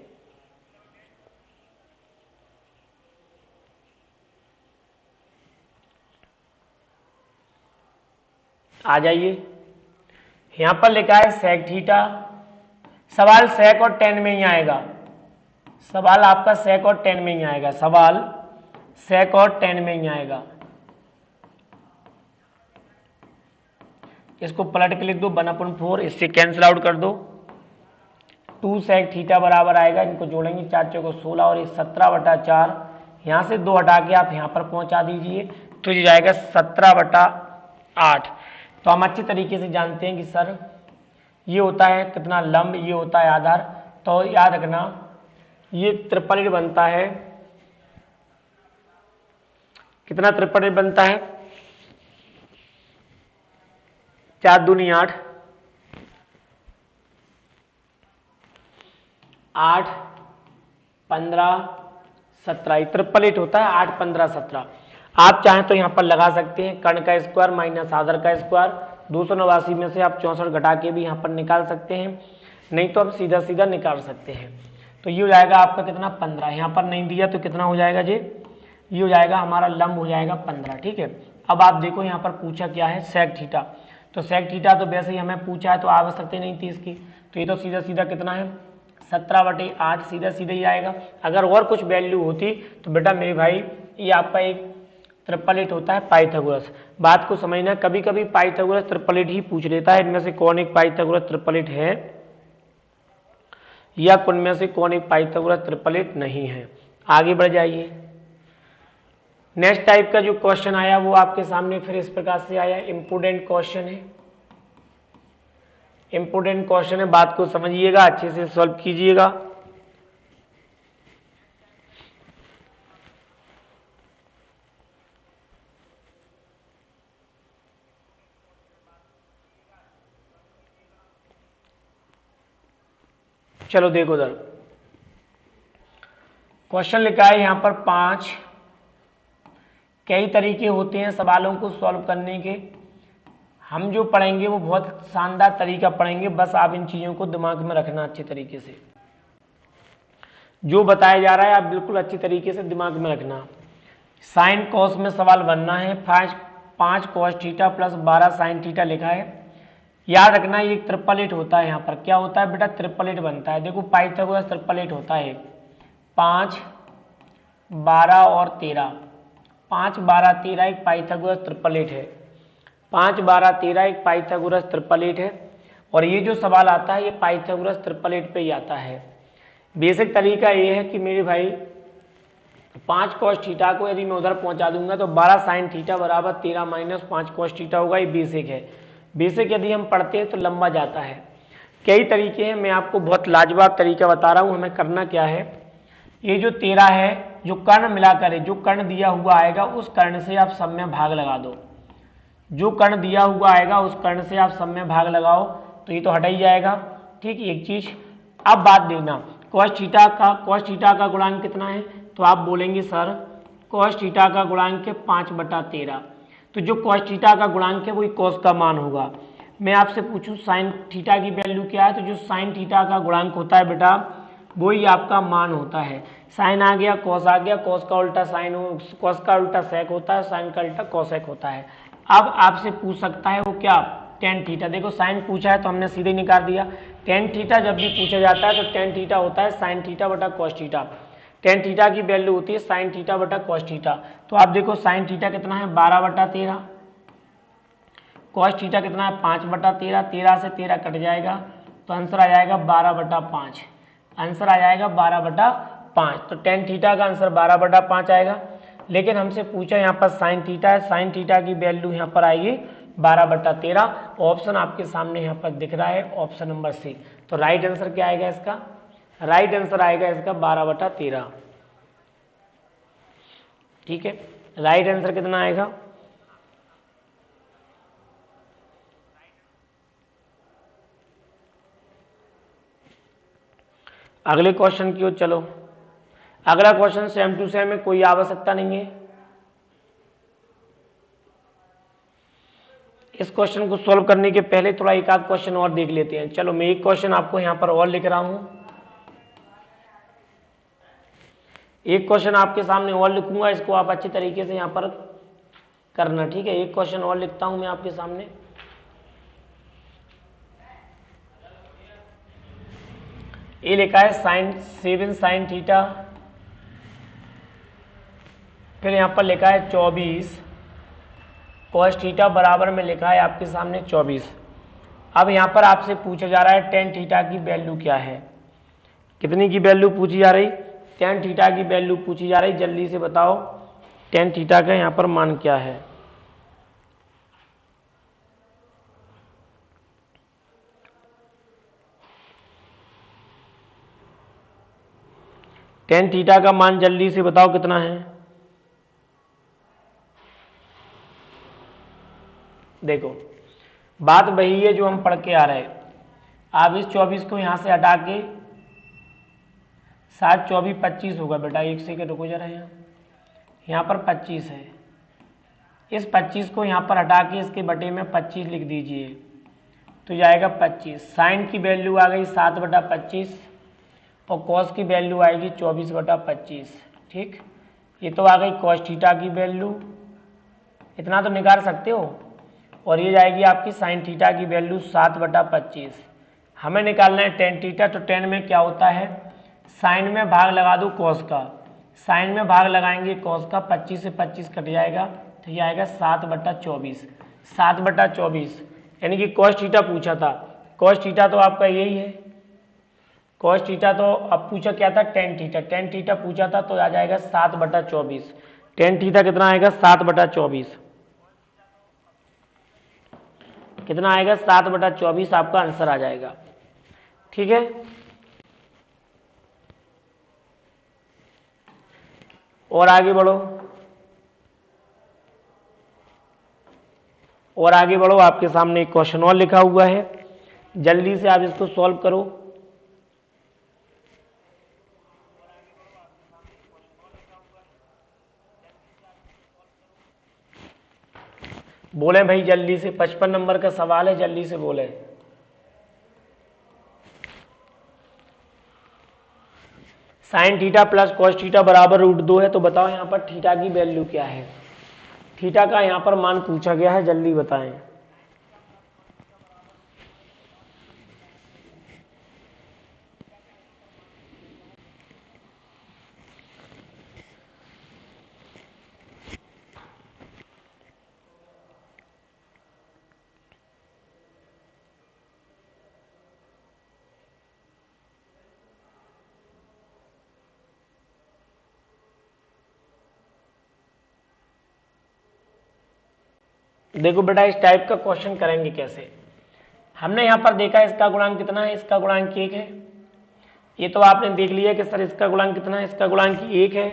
आ जाइए, यहां पर लिखा है सेक थीटा। सवाल सेक और टेन में ही आएगा, सवाल आपका सेक और टेन में ही आएगा, सवाल सेक और टेन में ही आएगा। इसको पलट के लिख दो 1/4, इससे कैंसिल आउट कर दो। 2 सेक थीटा बराबर आएगा, इनको जोड़ेंगे 4 चौको 16 और 17/4। यहां से 2 हटा के आप यहां पर पहुंचा दीजिए तो ये जाएगा 17/8। तो हम अच्छी तरीके से जानते हैं कि सर ये होता है कितना लंब, ये होता है आधार। तो याद रखना ये ट्रिपल बनता है, कितना ट्रिपल बनता है, 4 दूनी 8, 8 15 17, ट्रिपल एट होता है 8 15 17। आप चाहें तो यहां पर लगा सकते हैं कर्ण का स्क्वायर माइनस आधार का स्क्वायर, 289 में से आप 64 घटा के भी यहां पर निकाल सकते हैं, नहीं तो आप सीधा सीधा निकाल सकते हैं। तो ये हो जाएगा आपका कितना 15, यहां पर नहीं दिया तो कितना हो जाएगा जी, ये हो जाएगा हमारा लंब हो जाएगा 15। ठीक है, अब आप देखो यहाँ पर पूछा क्या है सेक थीटा, तो सेक थीटा तो वैसे ही हमें पूछा है तो आवश्यकता नहीं थी इसकी, तो ये तो सीधा सीधा कितना है 17/8 सीधा सीधा ही आएगा। अगर और कुछ वैल्यू होती तो बेटा मेरे भाई ये आपका एक ट्रिपल एट होता है पाइथागोरस। बात को समझना, कभी कभी पाइथागोरस ट्रिपल एट ही पूछ लेता है, इनमें से कौन एक पाइथागोरस ट्रिपल एट है या कौन में से कौन एक पाइथागोरस ट्रिपल एट नहीं है। आगे बढ़ जाइए, नेक्स्ट टाइप का जो क्वेश्चन आया वो आपके सामने फिर इस प्रकार से आया, इंपोर्टेंट क्वेश्चन है, इंपोर्टेंट क्वेश्चन है, बात को समझिएगा, अच्छे से सॉल्व कीजिएगा। चलो देखो उधर क्वेश्चन लिखा है यहां पर 5। कई तरीके होते हैं सवालों को सॉल्व करने के, हम जो पढ़ेंगे वो बहुत शानदार तरीका पढ़ेंगे, बस आप इन चीजों को दिमाग में रखना अच्छे तरीके से। जो बताया जा रहा है आप बिल्कुल अच्छी तरीके से दिमाग में रखना। साइन कॉस में सवाल बनना है, 5 cos theta plus 12 sine theta लिखा है। याद रखना ये ट्रिपल एट होता है, यहाँ पर क्या होता है बेटा ट्रिपल एट बनता है। देखो पाइथागोरस ट्रिपल एट होता है 5 12 और 13, 5 12 13 एक पाइथागोरस ट्रिपल एट है, 5 12 13 एक पाइथागोरस ट्रिपल एट है। और ये जो सवाल आता है ये पाइथागोरस ट्रिपल एट पे ही आता है। बेसिक तरीका ये है कि मेरे भाई 5 कॉस थीटा को यदि मैं उधर पहुंचा दूंगा तो 12 साइन थीटा बराबर 13 माइनस 5 कॉस थीटा होगा, ये बेसिक है। बेसिक यदि हम पढ़ते हैं तो लंबा जाता है। कई तरीके हैं, मैं आपको बहुत लाजवाब तरीका बता रहा हूं। हमें करना क्या है, ये जो 13 है जो कर्ण मिलाकर है, जो कर्ण दिया हुआ आएगा उस कर्ण से आप सब में भाग लगा दो, जो कर्ण दिया हुआ आएगा उस कर्ण से आप सब में भाग लगाओ तो ये तो हट ही जाएगा। ठीक, एक चीज अब बात देखना, कॉस थीटा का गुणांक कितना है, तो आप बोलेंगे सर कॉस थीटा का गुणांक है 5/13। तो जो कॉस थीटा का गुणांक है वही कॉस का मान होगा। मैं आपसे पूछूं साइन थीटा की वैल्यू क्या है, तो जो साइन थीटा का गुणांक होता है बेटा वही आपका मान होता है। साइन आ गया, कॉस आ गया, कॉस का उल्टा साइन, कॉस का उल्टा सेक होता है, साइन का उल्टा कॉसेक होता है। अब आपसे पूछ सकता है वो क्या, टेन थीटा। देखो साइन पूछा है तो हमने सीधे निकाल दिया। टेन थीटा जब भी पूछा जाता है तो टेन थीटा होता है साइन थीटा बटा कॉस थीटा। टेन थीटा की वैल्यू होती है साइन थीटा बटा कॉस थीटा। तो आप देखो साइन थीटा कितना है 12/13, कॉस थीटा कितना है 5/13, 13 से 13 कट जाएगा तो आंसर आ जाएगा 12/5, आंसर आ जाएगा 12/5। तो टेन थीटा का आंसर 12/5 आएगा। लेकिन हमसे पूछा यहाँ पर साइन थीटा है, साइन थीटा की वैल्यू यहाँ पर आएगी 12/13। ऑप्शन आपके सामने यहाँ पर दिख रहा है, ऑप्शन नंबर सी। तो राइट आंसर क्या आएगा इसका, राइट आंसर आएगा इसका 12/13। ठीक है, राइट आंसर कितना आएगा, अगले क्वेश्चन की ओर चलो। अगला क्वेश्चन सेम टू सेम है, कोई आवश्यकता नहीं है। इस क्वेश्चन को सॉल्व करने के पहले थोड़ा एक आध क्वेश्चन और देख लेते हैं। चलो मैं एक क्वेश्चन आपको यहां पर और लिख रहा हूं, एक क्वेश्चन आपके सामने और लिखूंगा, इसको आप अच्छे तरीके से यहां पर करना। ठीक है, एक क्वेश्चन और लिखता हूं मैं आपके सामने। ये लिखा है साइन 7 साइन थीटा, फिर यहाँ पर लिखा है 24 कॉस थीटा बराबर में लिखा है आपके सामने 24। अब यहाँ पर आपसे पूछा जा रहा है टेन थीटा की वैल्यू क्या है, कितनी की वैल्यू पूछी जा रही, टेन थीटा की वैल्यू पूछी जा रही। जल्दी से बताओ टेन थीटा का यहाँ पर मान क्या है। टेन थीटा का मान जल्दी से बताओ कितना है। देखो बात वही है जो हम पढ़ के आ रहे हैं। आप इस 24 को यहां से हटा के 7 24 25 होगा बेटा, एक सेकंड रुको जरा, यहाँ पर 25 है, इस 25 को यहाँ पर हटा के इसके बटे में 25 लिख दीजिए तो जाएगा 25। साइन की वैल्यू आ गई 7/25 और कॉस की वैल्यू आएगी 24/25। ठीक, ये तो आ गई कॉस थीटा की वैल्यू, इतना तो निकाल सकते हो। और ये जाएगी आपकी साइन थीटा की वैल्यू 7/25। हमें निकालना है टेन थीटा, तो टेन में क्या होता है, साइन में भाग लगा दो कॉस का, साइन में भाग लगाएंगे कॉस का, 25 से 25 कट जाएगा तो ये आएगा 7/24। 7/24 यानी कि कॉस थीटा पूछा था, कॉस थीटा तो आपका यही है, कॉस थीटा तो अब पूछा क्या था टेन थीटा, टेन थीटा पूछा था तो आ जाएगा 7/24। टेन थीटा कितना आएगा 7/24, कितना आएगा 7/24 आपका आंसर आ जाएगा। ठीक है, और आगे बढ़ो, और आगे बढ़ो, आपके सामने एक क्वेश्चन और लिखा हुआ है, जल्दी से आप इसको सॉल्व करो। बोले भाई जल्दी से, 55 नंबर का सवाल है, जल्दी से बोले। Sign theta plus cos theta बराबर √2 है, तो बताओ यहाँ पर थीटा की वैल्यू क्या है, थीटा का यहाँ पर मान पूछा गया है, जल्दी बताएं। देखो बेटा इस टाइप का क्वेश्चन करेंगे कैसे। हमने यहाँ पर देखा इसका गुणांक कितना है, इसका गुणांक 1 है, ये तो आपने देख लिया कि सर इसका गुणांक कितना है, इसका गुणांक 1 है,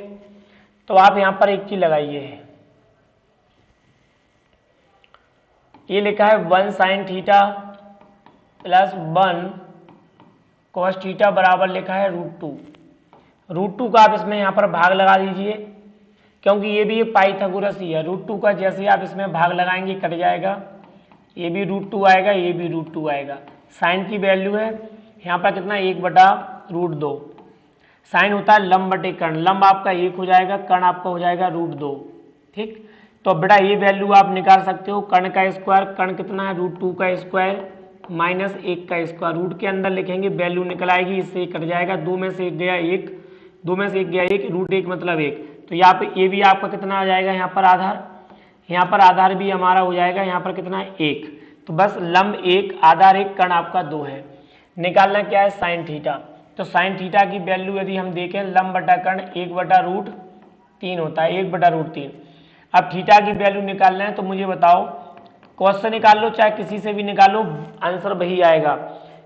तो आप यहाँ पर एक चीज लगाइए, ये लिखा है 1 sign theta plus 1 cos theta बराबर लिखा है √2। √2 का आप इसमें यहाँ पर भाग लगा दीजिए, क्योंकि ये भी ये पाइथागोरस ही है, √2 का जैसे आप इसमें भाग लगाएंगे कट जाएगा, ये भी √2 आएगा, ये भी √2 आएगा। साइन की वैल्यू है यहाँ पर कितना 1/√2। साइन होता है लंब बटे कर्ण, लंब आपका 1 हो जाएगा, कर्ण आपका हो जाएगा √2। ठीक, तो बेटा ये वैल्यू आप निकाल सकते हो, कर्ण का स्क्वायर, कर्ण कितना है √2 का स्क्वायर माइनस 1 का स्क्वायर, रूट के अंदर लिखेंगे वैल्यू निकल आएगी, इससे कट जाएगा, 2 में से 1 गया 1, 2 में से 1 गया 1, √1 मतलब 1, तो यहाँ पे ये भी आपका कितना आ जाएगा, यहाँ पर आधार, यहाँ पर आधार भी हमारा हो जाएगा, यहाँ पर कितना है 1, तो बस लंब 1 आधार 1 कर्ण आपका 2 है। निकालना क्या है साइन थीटा, तो साइन थीटा की वैल्यू यदि हम देखें लंब बटा कर्ण 1/√3 होता है, 1/√3। अब थीटा की वैल्यू निकालना है तो मुझे बताओ, कॉस से निकाल लो चाहे किसी से भी निकालो, आंसर वही आएगा,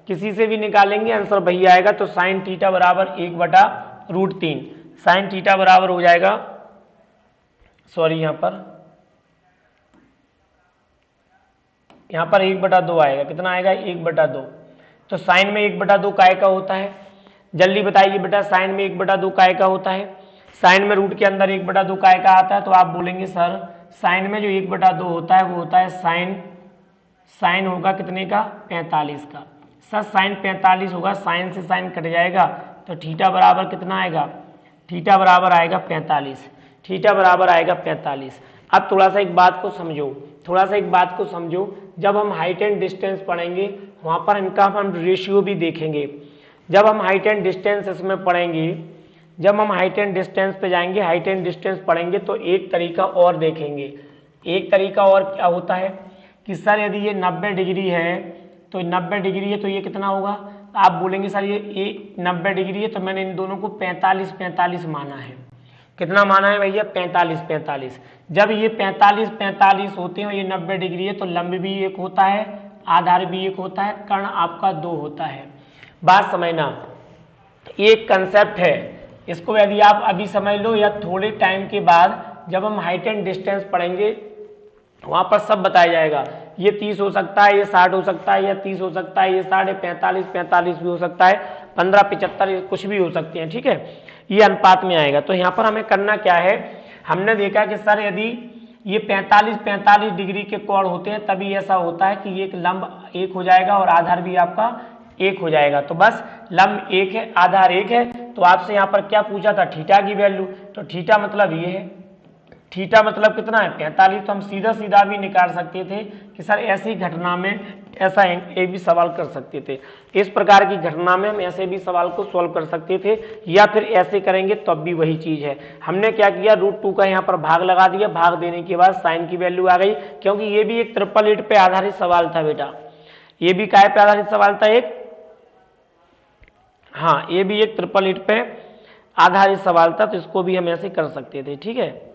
किसी से भी निकालेंगे आंसर वही आएगा। तो साइन थीटा बराबर 1/√3, साइन थीटा बराबर हो जाएगा, सॉरी यहाँ पर 1/2 आएगा, कितना आएगा 1/2। तो साइन में 1/2 काय का होता है, जल्दी बताइए बेटा, साइन में 1/2 काय का होता है, साइन में रूट के अंदर 1/2 काय का आता है, तो आप बोलेंगे सर साइन में जो 1/2 होता है वो होता है साइन होगा कितने का 45 का, सर साइन 45 होगा, साइन से साइन कट जाएगा, तो थीटा बराबर कितना आएगा, थीटा बराबर आएगा 45, थीटा बराबर आएगा 45। अब थोड़ा सा एक बात को समझो, थोड़ा सा एक बात को समझो, जब हम हाइट एंड डिस्टेंस पढ़ेंगे वहां पर इनका हम रेशियो भी देखेंगे। जब हम हाइट एंड डिस्टेंस इसमें पढ़ेंगे, जब हम हाइट एंड डिस्टेंस पे जाएंगे, हाइट एंड डिस्टेंस पढ़ेंगे तो एक तरीका और देखेंगे। एक तरीका और क्या होता है कि सर यदि ये 90 डिग्री है तो 90 डिग्री है तो ये कितना होगा, आप बोलेंगे सर ये 90 डिग्री है तो मैंने इन दोनों को 45-45 माना है। कितना माना है भैया? 45-45। जब ये 45-45 होते हैं और ये 90 डिग्री है तो लंब भी एक होता है, आधार भी एक होता है, कर्ण आपका 2 होता है। बात समझना, एक कंसेप्ट है, इसको यदि आप अभी समझ लो या थोड़े टाइम के बाद जब हम हाइट एंड डिस्टेंस पढ़ेंगे वहां पर सब बताया जाएगा। ये 30 हो सकता है, ये 60 हो सकता है, या 30 हो सकता है, ये 45-45 भी हो सकता है, 15-75 कुछ भी हो सकते हैं, ठीक है, ये अनुपात में आएगा। तो यहाँ पर हमें करना क्या है, हमने देखा कि सर यदि ये 45-45 डिग्री के कोण होते हैं तभी ऐसा होता है कि एक लंब एक हो जाएगा और आधार भी आपका एक हो जाएगा। तो बस लंब एक है, आधार एक है। तो आपसे यहाँ पर क्या पूछा था? थीटा की वैल्यू। तो थीटा मतलब ये है, थीटा मतलब कितना है? 45। तो हम सीधा सीधा भी निकाल सकते थे कि सर ऐसी घटना में ऐसा एक भी सवाल कर सकते थे, इस प्रकार की घटना में हम ऐसे भी सवाल को सॉल्व कर सकते थे, या फिर ऐसे करेंगे तब भी वही चीज है। हमने क्या किया, √2 का यहाँ पर भाग लगा दिया, भाग देने के बाद साइन की वैल्यू आ गई, क्योंकि ये भी एक 888 पे आधारित सवाल था बेटा। ये भी काय पे आधारित सवाल था? एक, हाँ, ये भी एक 888 पे आधारित सवाल था, तो इसको भी हम ऐसे कर सकते थे, ठीक है।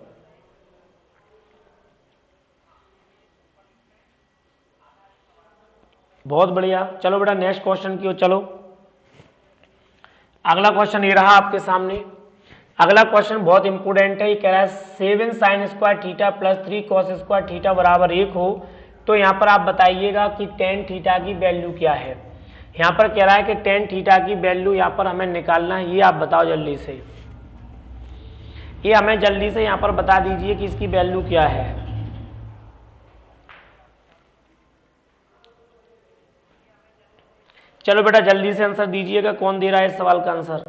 बहुत बढ़िया, चलो बेटा नेक्स्ट क्वेश्चन की ओर चलो। अगला क्वेश्चन ये रहा आपके सामने। अगला क्वेश्चन बहुत इंपोर्टेंट है, ये कह रहा है 7 sin square theta plus 3 cos square theta बराबर 1 हो तो यहाँ पर आप बताइएगा कि tan थीटा की वैल्यू क्या है। यहाँ पर कह रहा है कि tan थीटा की वैल्यू यहाँ पर हमें निकालना है, ये आप बताओ जल्दी से, ये हमें जल्दी से यहाँ पर बता दीजिए कि इसकी वैल्यू क्या है। चलो बेटा जल्दी से आंसर दीजिएगा, कौन दे रहा है इस सवाल का आंसर?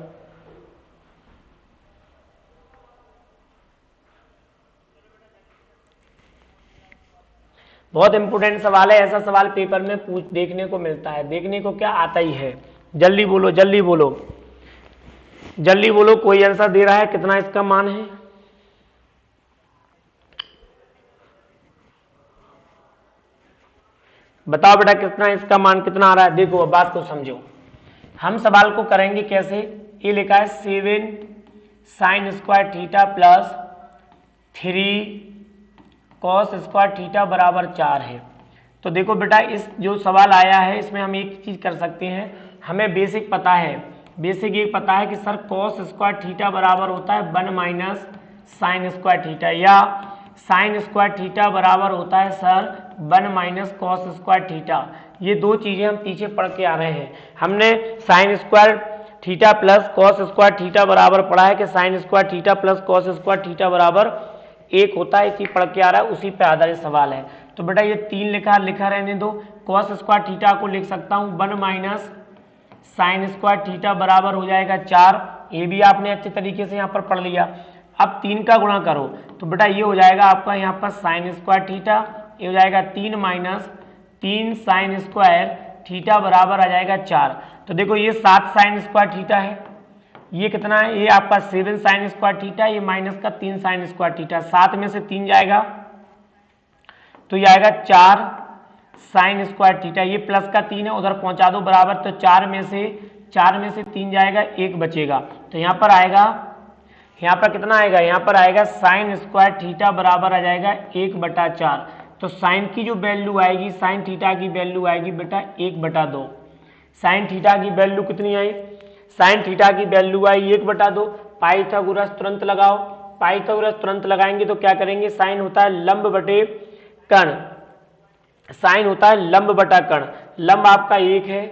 बहुत इंपोर्टेंट सवाल है, ऐसा सवाल पेपर में देखने को मिलता है, देखने को क्या आता ही है। जल्दी बोलो, जल्दी बोलो, जल्दी बोलो, कोई आंसर दे रहा है? कितना इसका मान है? बताओ बेटा कितना इसका मान कितना आ रहा है? देखो अब बात को समझो, हम सवाल को करेंगे कैसे। ये लिखा है 7 sin square theta plus 3 cos square theta बराबर 4 है। तो देखो बेटा इस जो सवाल आया है इसमें हम एक चीज कर सकते हैं, हमें बेसिक पता है, बेसिक ये पता है कि सर cos स्क्वायर थीटा बराबर होता है 1 माइनस साइन स्क्वायर थीटा, या साइन स्क्वायर थीटा बराबर होता है sir 1 minus cos square theta. ये दो चीजें हम पीछे पढ़ के आ रहे हैं। हमने sign square theta plus cos square theta बराबर पढ़ा है कि sign square theta plus cos square theta बराबर 1 होता है, इसी पढ़ के आ रहा है, उसी पे आधारित सवाल है। तो बेटा ये 3 लिखा रहने दो, कॉस स्क्वायर थीटा को लिख सकता हूँ 1 माइनस साइन स्क्वायर थीटा बराबर हो जाएगा 4, ये भी आपने अच्छे तरीके से यहाँ पर पढ़ लिया। अब 3 का गुणा करो तो बेटा ये हो जाएगा आपका यहाँ पर साइन स्क्वायर थीटा, ये हो जाएगा 3 माइनस 3 साइन स्क्वायर थीटा बराबर आ जाएगा 4। तो देखो ये 7 साइन स्क्वायर थीटा है, ये कितना है? ये आपका 7 साइन स्क्वायर थीटा, ये माइनस का 3 साइन स्क्वायर थीटा, 7 में से 3 जाएगा तो ये आएगा 4 साइन स्क्वायर थीटा, ये प्लस का 3 है उधर पहुंचा दो बराबर, तो 4 में से 3 जाएगा, 1 बचेगा। तो यहाँ पर आएगा, यहाँ पर कितना आएगा? यहाँ पर आएगा साइन स्क्वायर थीटा बराबर आ जाएगा 1/4। तो साइन की जो वैल्यू आएगी, साइन थीटा की वैल्यू आएगी बेटा 1/2। साइन थीटा की वैल्यू कितनी आई? साइन थीटा की वैल्यू आई 1/2। पाइथागोरस तुरंत लगाओ, पाइथागोरस तुरंत लगाएंगे तो क्या करेंगे? साइन होता है लंब बटे कर्ण, साइन होता है लंब बटा कर्ण। लंब आपका 1 है,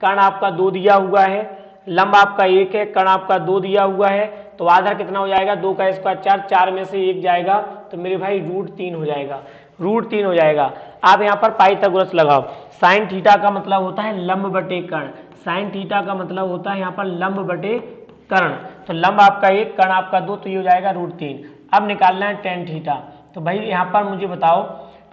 कर्ण आपका 2 दिया हुआ है, लंब आपका 1 है, कर्ण आपका 2 दिया हुआ है, तो आधार कितना हो जाएगा? 2 का स्क्वायर 4, 4 में से 1 जाएगा तो मेरे भाई √3 हो जाएगा, √3 हो जाएगा। आप यहाँ पर पाइथागोरस लगाओ। साइन थीटा का मतलब होता है लंब बटे कर्ण, साइन थीटा का मतलब होता है यहाँ पर लंब बटे कर्ण। तो लंब आपका 1, कर्ण आपका 2, तो ये हो जाएगा √3। अब निकालना है tan थीटा। तो भाई यहाँ पर मुझे बताओ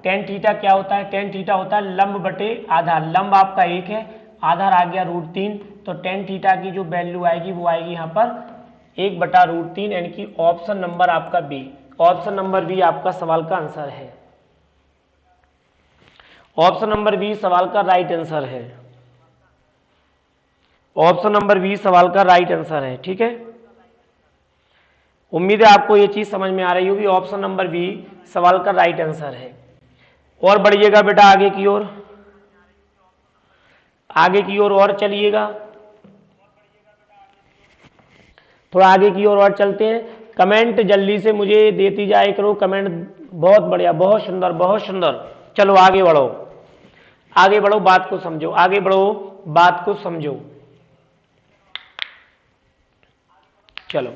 tan थीटा क्या होता है? tan थीटा होता है लंब बटे आधार, लंब आपका 1 है, आधार आ गया √3, तो टेन थीटा की जो वैल्यू आएगी वो आएगी यहाँ पर 1/√3, यानी कि ऑप्शन नंबर आपका बी, ऑप्शन नंबर बी आपका सवाल का आंसर है। ऑप्शन नंबर बी सवाल का राइट आंसर है। ऑप्शन नंबर बी सवाल का राइट आंसर है। ठीक है, उम्मीद है आपको ये चीज समझ में आ रही होगी। ऑप्शन नंबर बी सवाल का राइट आंसर है। और बढ़िएगा बेटा आगे की ओर, आगे की ओर और चलिएगा, थोड़ा आगे की ओर और चलते हैं। कमेंट जल्दी से मुझे देती जाए करो, कमेंट बहुत बढ़िया, बहुत सुंदर, बहुत सुंदर। चलो आगे बढ़ो, आगे बढ़ो, बात को समझो, आगे बढ़ो, बात को समझो। चलो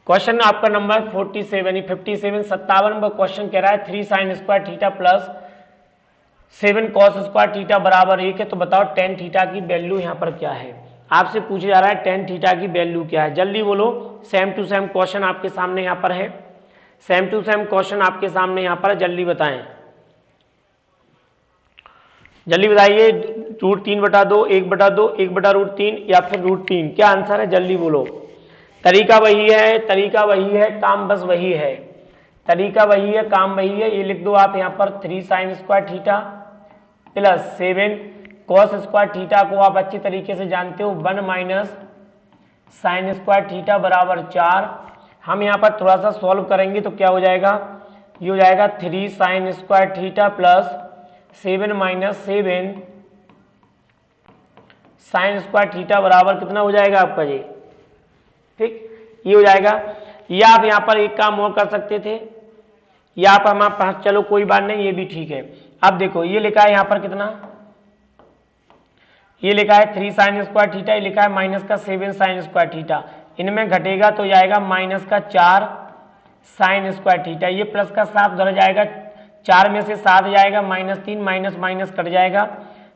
क्वेश्चन आपका नंबर 47 57 नंबर क्वेश्चन कह रहा है 3 sin square theta plus 7 cos square theta बराबर 1 है, तो बताओ टेन थीटा की वैल्यू यहाँ पर क्या है। आपसे पूछा जा रहा है टेन थीटा की वैल्यू क्या है, जल्दी बोलो। सेम टू सेम क्वेश्चन आपके सामने यहाँ पर है, सेम टू सेम क्वेश्चन आपके सामने यहाँ पर, जल्दी बताएं, जल्दी बताइए। √3/2, 1/2, 1/√3 या फिर √3, क्या आंसर है, जल्दी बोलो। तरीका वही है, तरीका वही है, काम बस वही है, तरीका वही है, काम वही है। ये लिख दो आप यहाँ पर 3 sin square theta plus 7 cos square theta को आप अच्छी तरीके से जानते हो 1 माइनस साइन स्क्वायर थीटा बराबर 4। हम यहाँ पर थोड़ा सा सॉल्व करेंगे तो क्या हो जाएगा, ये हो जाएगा 3 sin square theta plus 7 minus 7 sign square theta बराबर कितना हो जाएगा आपका जी, ठीक, ये हो जाएगा। या आप यहाँ पर एक काम और कर सकते थे, या आप हमारे पास, चलो कोई बात नहीं, ये भी ठीक है। अब देखो ये लिखा है यहाँ पर कितना, ये लिखा है 3 sin स्क्वायर थीटा, ये लिखा है माइनस का 7 sin स्क्वायर थीटा, इनमें घटेगा तो जाएगा माइनस का 4 sin स्क्वायर थीटा, ये प्लस का 7 उधर जाएगा, 4 में से 7 जाएगा, -3, माइनस माइनस कट जाएगा,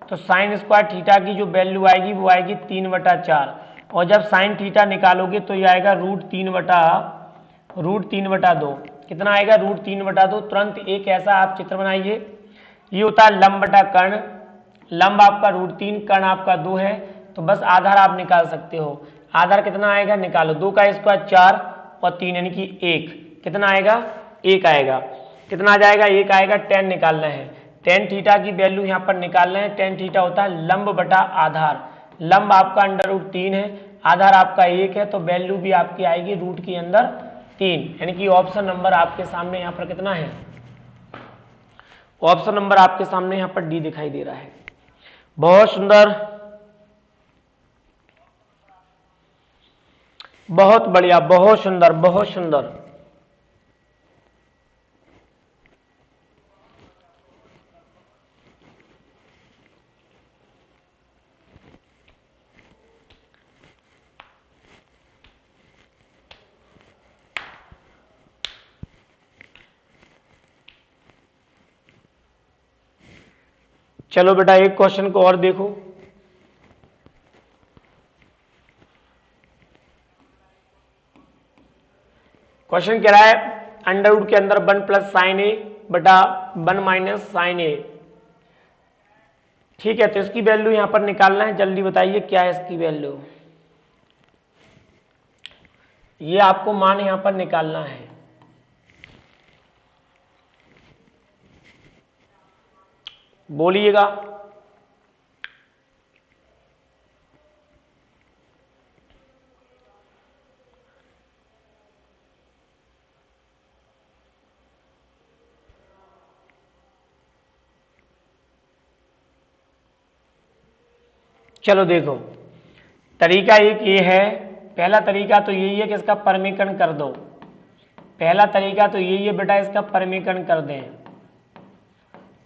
तो साइन स्क्वायर थीटा की जो वैल्यू आएगी वो आएगी 3/4। और जब साइन थीटा निकालोगे तो ये आएगा √3/2, कितना आएगा, √3/2। तुरंत एक ऐसा आप चित्र बनाइए, ये होता है लंब बटा कर्ण, लंब आपका √3, कर्ण आपका 2 है, तो बस आधार आप निकाल सकते हो। आधार कितना आएगा, निकालो, 2 का स्क्वायर 4 और 3 यानी कि 1, कितना आएगा, 1 आएगा, कितना आ जाएगा, 1 आएगा। टेन निकालना है, टेन थीटा की वैल्यू यहाँ पर निकालना है। टेन थीटा होता है लंब बटा आधार, लंब आपका √3 है, आधार आपका 1 है, तो वैल्यू भी आपकी आएगी रूट के अंदर 3, यानी कि ऑप्शन नंबर आपके सामने यहाँ पर कितना है, ऑप्शन नंबर आपके सामने यहाँ पर डी दिखाई दे रहा है। बहुत सुंदर, बहुत बढ़िया, बहुत सुंदर, बहुत सुंदर। चलो बेटा एक क्वेश्चन को और देखो, क्वेश्चन कह रहा है अंडर रूट के अंदर 1 प्लस साइन ए बटा 1 माइनस साइन ए, ठीक है, तो इसकी वैल्यू यहां पर निकालना है, जल्दी बताइए क्या है इसकी वैल्यू, ये आपको मान यहां पर निकालना है। बोलिएगा, चलो देखो, तरीका एक ये है, पहला तरीका तो यही है कि इसका परमीकरण कर दो, पहला तरीका तो यही है बेटा, इसका परमीकरण कर दें।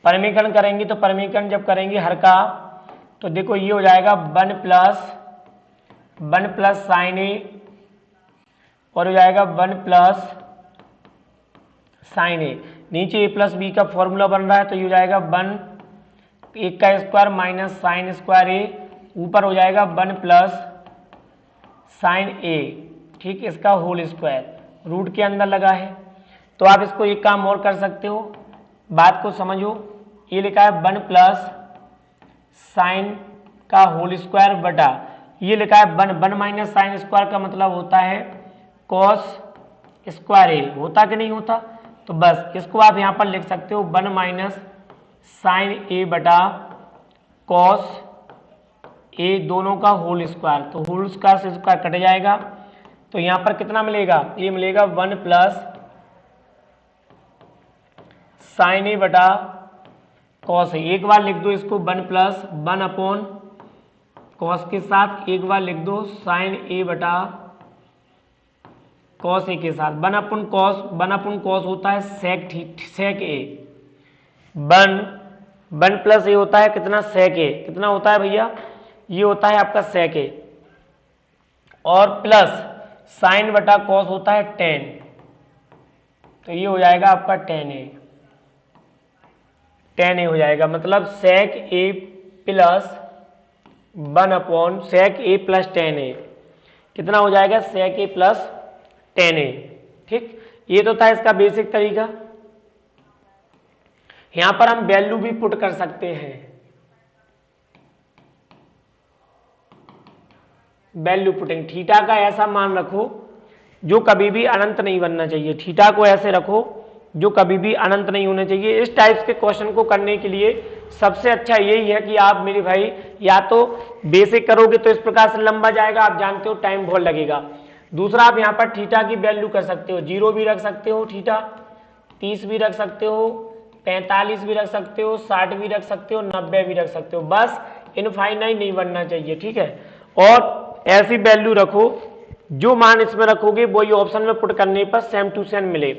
परमीकरण करेंगे तो परमीकरण जब करेंगे हर का, तो देखो ये हो जाएगा 1 प्लस साइन ए और हो जाएगा 1 प्लस साइन ए, नीचे ए प्लस बी का फॉर्मूला बन रहा है, तो ये हो जाएगा 1 1 का स्क्वायर माइनस साइन स्क्वायर ए, ऊपर हो जाएगा 1 प्लस साइन ए, ठीक, इसका होल स्क्वायर रूट के अंदर लगा है। तो आप इसको एक काम और कर सकते हो, बात को समझो, ये लिखा है 1 प्लस साइन का होल स्क्वायर बटा, ये लिखा है 1 माइनस साइन स्क्वायर का मतलब होता है कॉस स्क्वायर ए, होता कि नहीं होता? तो बस इसको आप यहाँ पर लिख सकते हो 1 माइनस साइन ए बटा कॉस ए, दोनों का होल स्क्वायर। तो होल स्क्वायर से स्क्वायर कट जाएगा, तो यहाँ पर कितना मिलेगा? ये मिलेगा 1 प्लस साइन ए बटा कॉस ए। एक बार लिख दो इसको 1 प्लस 1 अपॉन कॉस के साथ, एक बार लिख दो साइन ए बटा कॉस ए के साथ। 1 अपॉन कॉस होता है सेक ए, 1 प्लस ए होता है कितना? सेक ए। कितना होता है भैया? ये होता है आपका सेक ए, और प्लस साइन बटा कॉस होता है टेन, तो ये हो जाएगा आपका टेन ए हो जाएगा। मतलब सेक ए प्लस 1 अपॉन सेक ए प्लस टेन ए, कितना हो जाएगा? सेक ए प्लस टेन ए। ठीक, ये तो था इसका बेसिक तरीका। यहां पर हम वैल्यू भी पुट कर सकते हैं, वैल्यू पुटिंग। थीटा का ऐसा मान रखो जो कभी भी अनंत नहीं बनना चाहिए, थीटा को ऐसे रखो जो कभी भी अनंत नहीं होना चाहिए। इस टाइप के क्वेश्चन को करने के लिए सबसे अच्छा यही है कि आप मेरे भाई या तो बेसिक करोगे तो इस प्रकार से लंबा जाएगा, आप जानते हो टाइम बहुत लगेगा। दूसरा, आप यहाँ पर थीटा की वैल्यू कर सकते हो, 0 भी रख सकते हो थीटा, 30 भी रख सकते हो, 45 भी रख सकते हो, 60 भी रख सकते हो, 90 भी रख सकते हो, बस इनफाइनाइट नहीं बनना चाहिए। ठीक है, और ऐसी वैल्यू रखो जो मान इसमें रखोगे वही ऑप्शन में पुट करने पर सेम टू सेम मिले।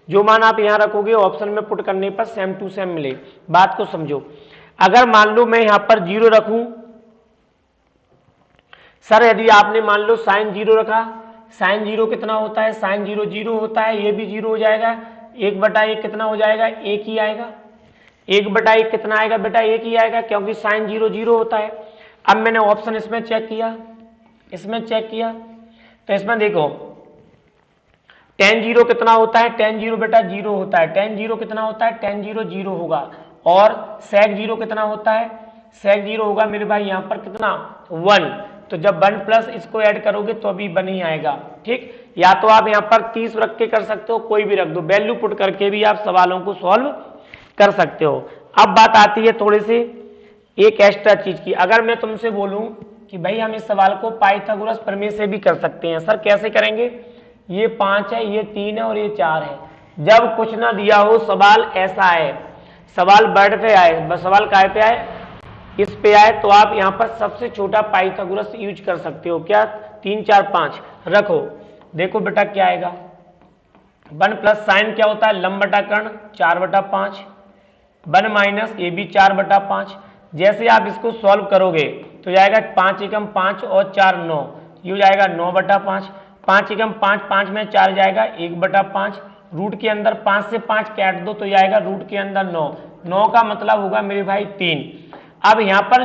जो मान आप यहां रखोगे ऑप्शन में पुट करने पर सेम टू सेम मिले। बात को समझो, अगर मान लो मैं यहां पर 0 रखूं, सर यदि आपने मान लो साइन 0 रखा, साइन 0 कितना होता है? साइन 0 0 होता है, ये भी 0 हो जाएगा। 1/1 कितना हो जाएगा? 1 ही आएगा। 1/1 कितना आएगा बेटा? 1 ही आएगा, क्योंकि साइन 0 0 होता है। अब मैंने ऑप्शन इसमें चेक किया, तो इसमें देखो tan 0 कितना होता है? tan 0 बेटा 0 होता है। tan 0 कितना होता है? tan 0 0 होगा। और sec 0 कितना होता है? sec 0 होगा मेरे भाई यहाँ पर कितना? 1। तो जब 1 प्लस इसको ऐड करोगे तो अभी 1 ही आएगा। ठीक, या तो आप यहाँ पर 30 रख के कर सकते हो, कोई भी रख दो, वैल्यू पुट करके भी आप सवालों को सॉल्व कर सकते हो। अब बात आती है थोड़ी सी एक एक्स्ट्रा चीज की। अगर मैं तुमसे बोलूं कि भाई हम इस सवाल को पाइथागोरस प्रमेय से भी कर सकते हैं, सर कैसे करेंगे? ये 5 है, ये 3 है और ये 4 है। जब कुछ ना दिया हो, सवाल ऐसा है, सवाल वर्ड पे आए, बस सवाल काय पे आए? इस पे आए, तो आप यहाँ पर सबसे छोटा पाइथागोरस यूज कर सकते हो। क्या? 3 4 5 रखो। देखो बेटा क्या आएगा? 1 प्लस साइन क्या होता है? लंब बटा कर्ण 4/5, 1 माइनस ये भी 4/5। जैसे आप इसको सॉल्व करोगे तो जाएगा 5 एकम 5 और 4 9, ये हो जाएगा 9/5। 5 एकम 5, 5 में 4 जाएगा 1/5। रूट के अंदर 5 से 5 काट दो तो जाएगा रूट के अंदर 9, 9 का मतलब होगा मेरे भाई 3। अब यहाँ पर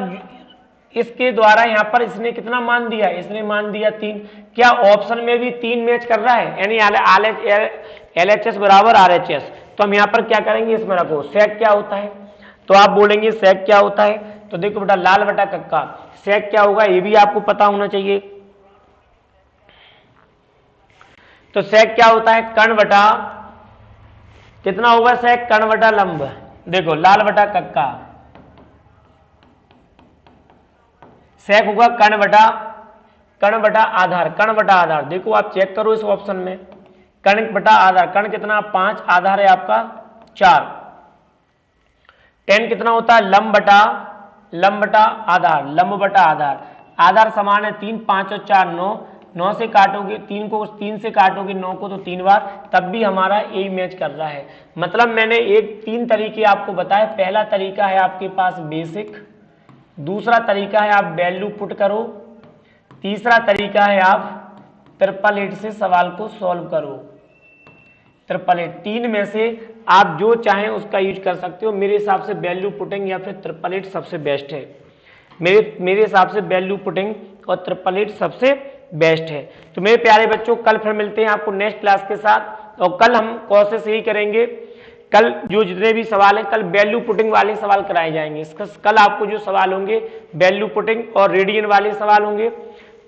इसके द्वारा यहाँ पर इसने कितना मान दिया? इसने मान दिया 3। क्या ऑप्शन में भी 3 मैच कर रहा है? यानी LHS बराबर RHS। तो हम यहाँ पर क्या करेंगे? इसमें रखो सेक क्या होता है, तो आप बोलेंगे सेक क्या होता है? तो देखो बेटा लाल बटा कक्का, सेक क्या होगा ये भी आपको पता होना चाहिए। तो सेक क्या होता है? कर्ण बटा कितना होगा? सेक कर्ण बटा लंब। देखो लाल बटा कक्का, सेक होगा कर्ण बटा आधार, कर्ण बटा आधार। देखो आप चेक करो इस ऑप्शन में, कर्ण बटा आधार, कर्ण कितना? 5, आधार है आपका 4। tan कितना होता है? लंब बटा आधार, लंब बटा आधार। आधार समान है 3, 5 और 4 9, 9 से काटोगे 3 को, 3 से काटोगे 9 को तो 3 बार, तब भी हमारा यही मैच कर रहा है। मतलब मैंने 3 तरीके आपको बताए। पहला तरीका है आपके पास बेसिक, दूसरा तरीका है आप वैल्यू पुट करो, तीसरा तरीका है आप ट्रिपल 8 से सवाल को सॉल्व करो। ट्रिपल 8 3 में से आप जो चाहें उसका यूज कर सकते हो। मेरे हिसाब से वैल्यू पुटिंग या फिर ट्रिपल 8 सबसे बेस्ट है। मेरे हिसाब से वैल्यू पुटिंग और ट्रिपल 8 सबसे बेस्ट है। तो मेरे प्यारे बच्चों, कल फिर मिलते हैं आपको नेक्स्ट क्लास के साथ, और कल हम कोशिश यही करेंगे, कल जो जितने भी सवाल हैं कल वैल्यू पुटिंग वाले सवाल कराए जाएंगे। कल आपको जो सवाल होंगे वैल्यू पुटिंग और रेडियन वाले सवाल होंगे।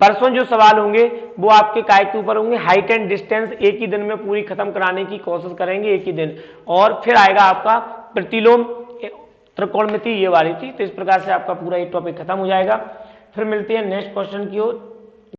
परसों जो सवाल होंगे वो आपके काय के ऊपर होंगे, हाइट एंड डिस्टेंस एक ही दिन में पूरी खत्म कराने की कोशिश करेंगे एक ही दिन, और फिर आएगा आपका प्रतिलोम त्रिकोणमिति ये वाली थी। तो इस प्रकार से आपका पूरा ये टॉपिक खत्म हो जाएगा। फिर मिलते हैं नेक्स्ट क्वेश्चन की ओर।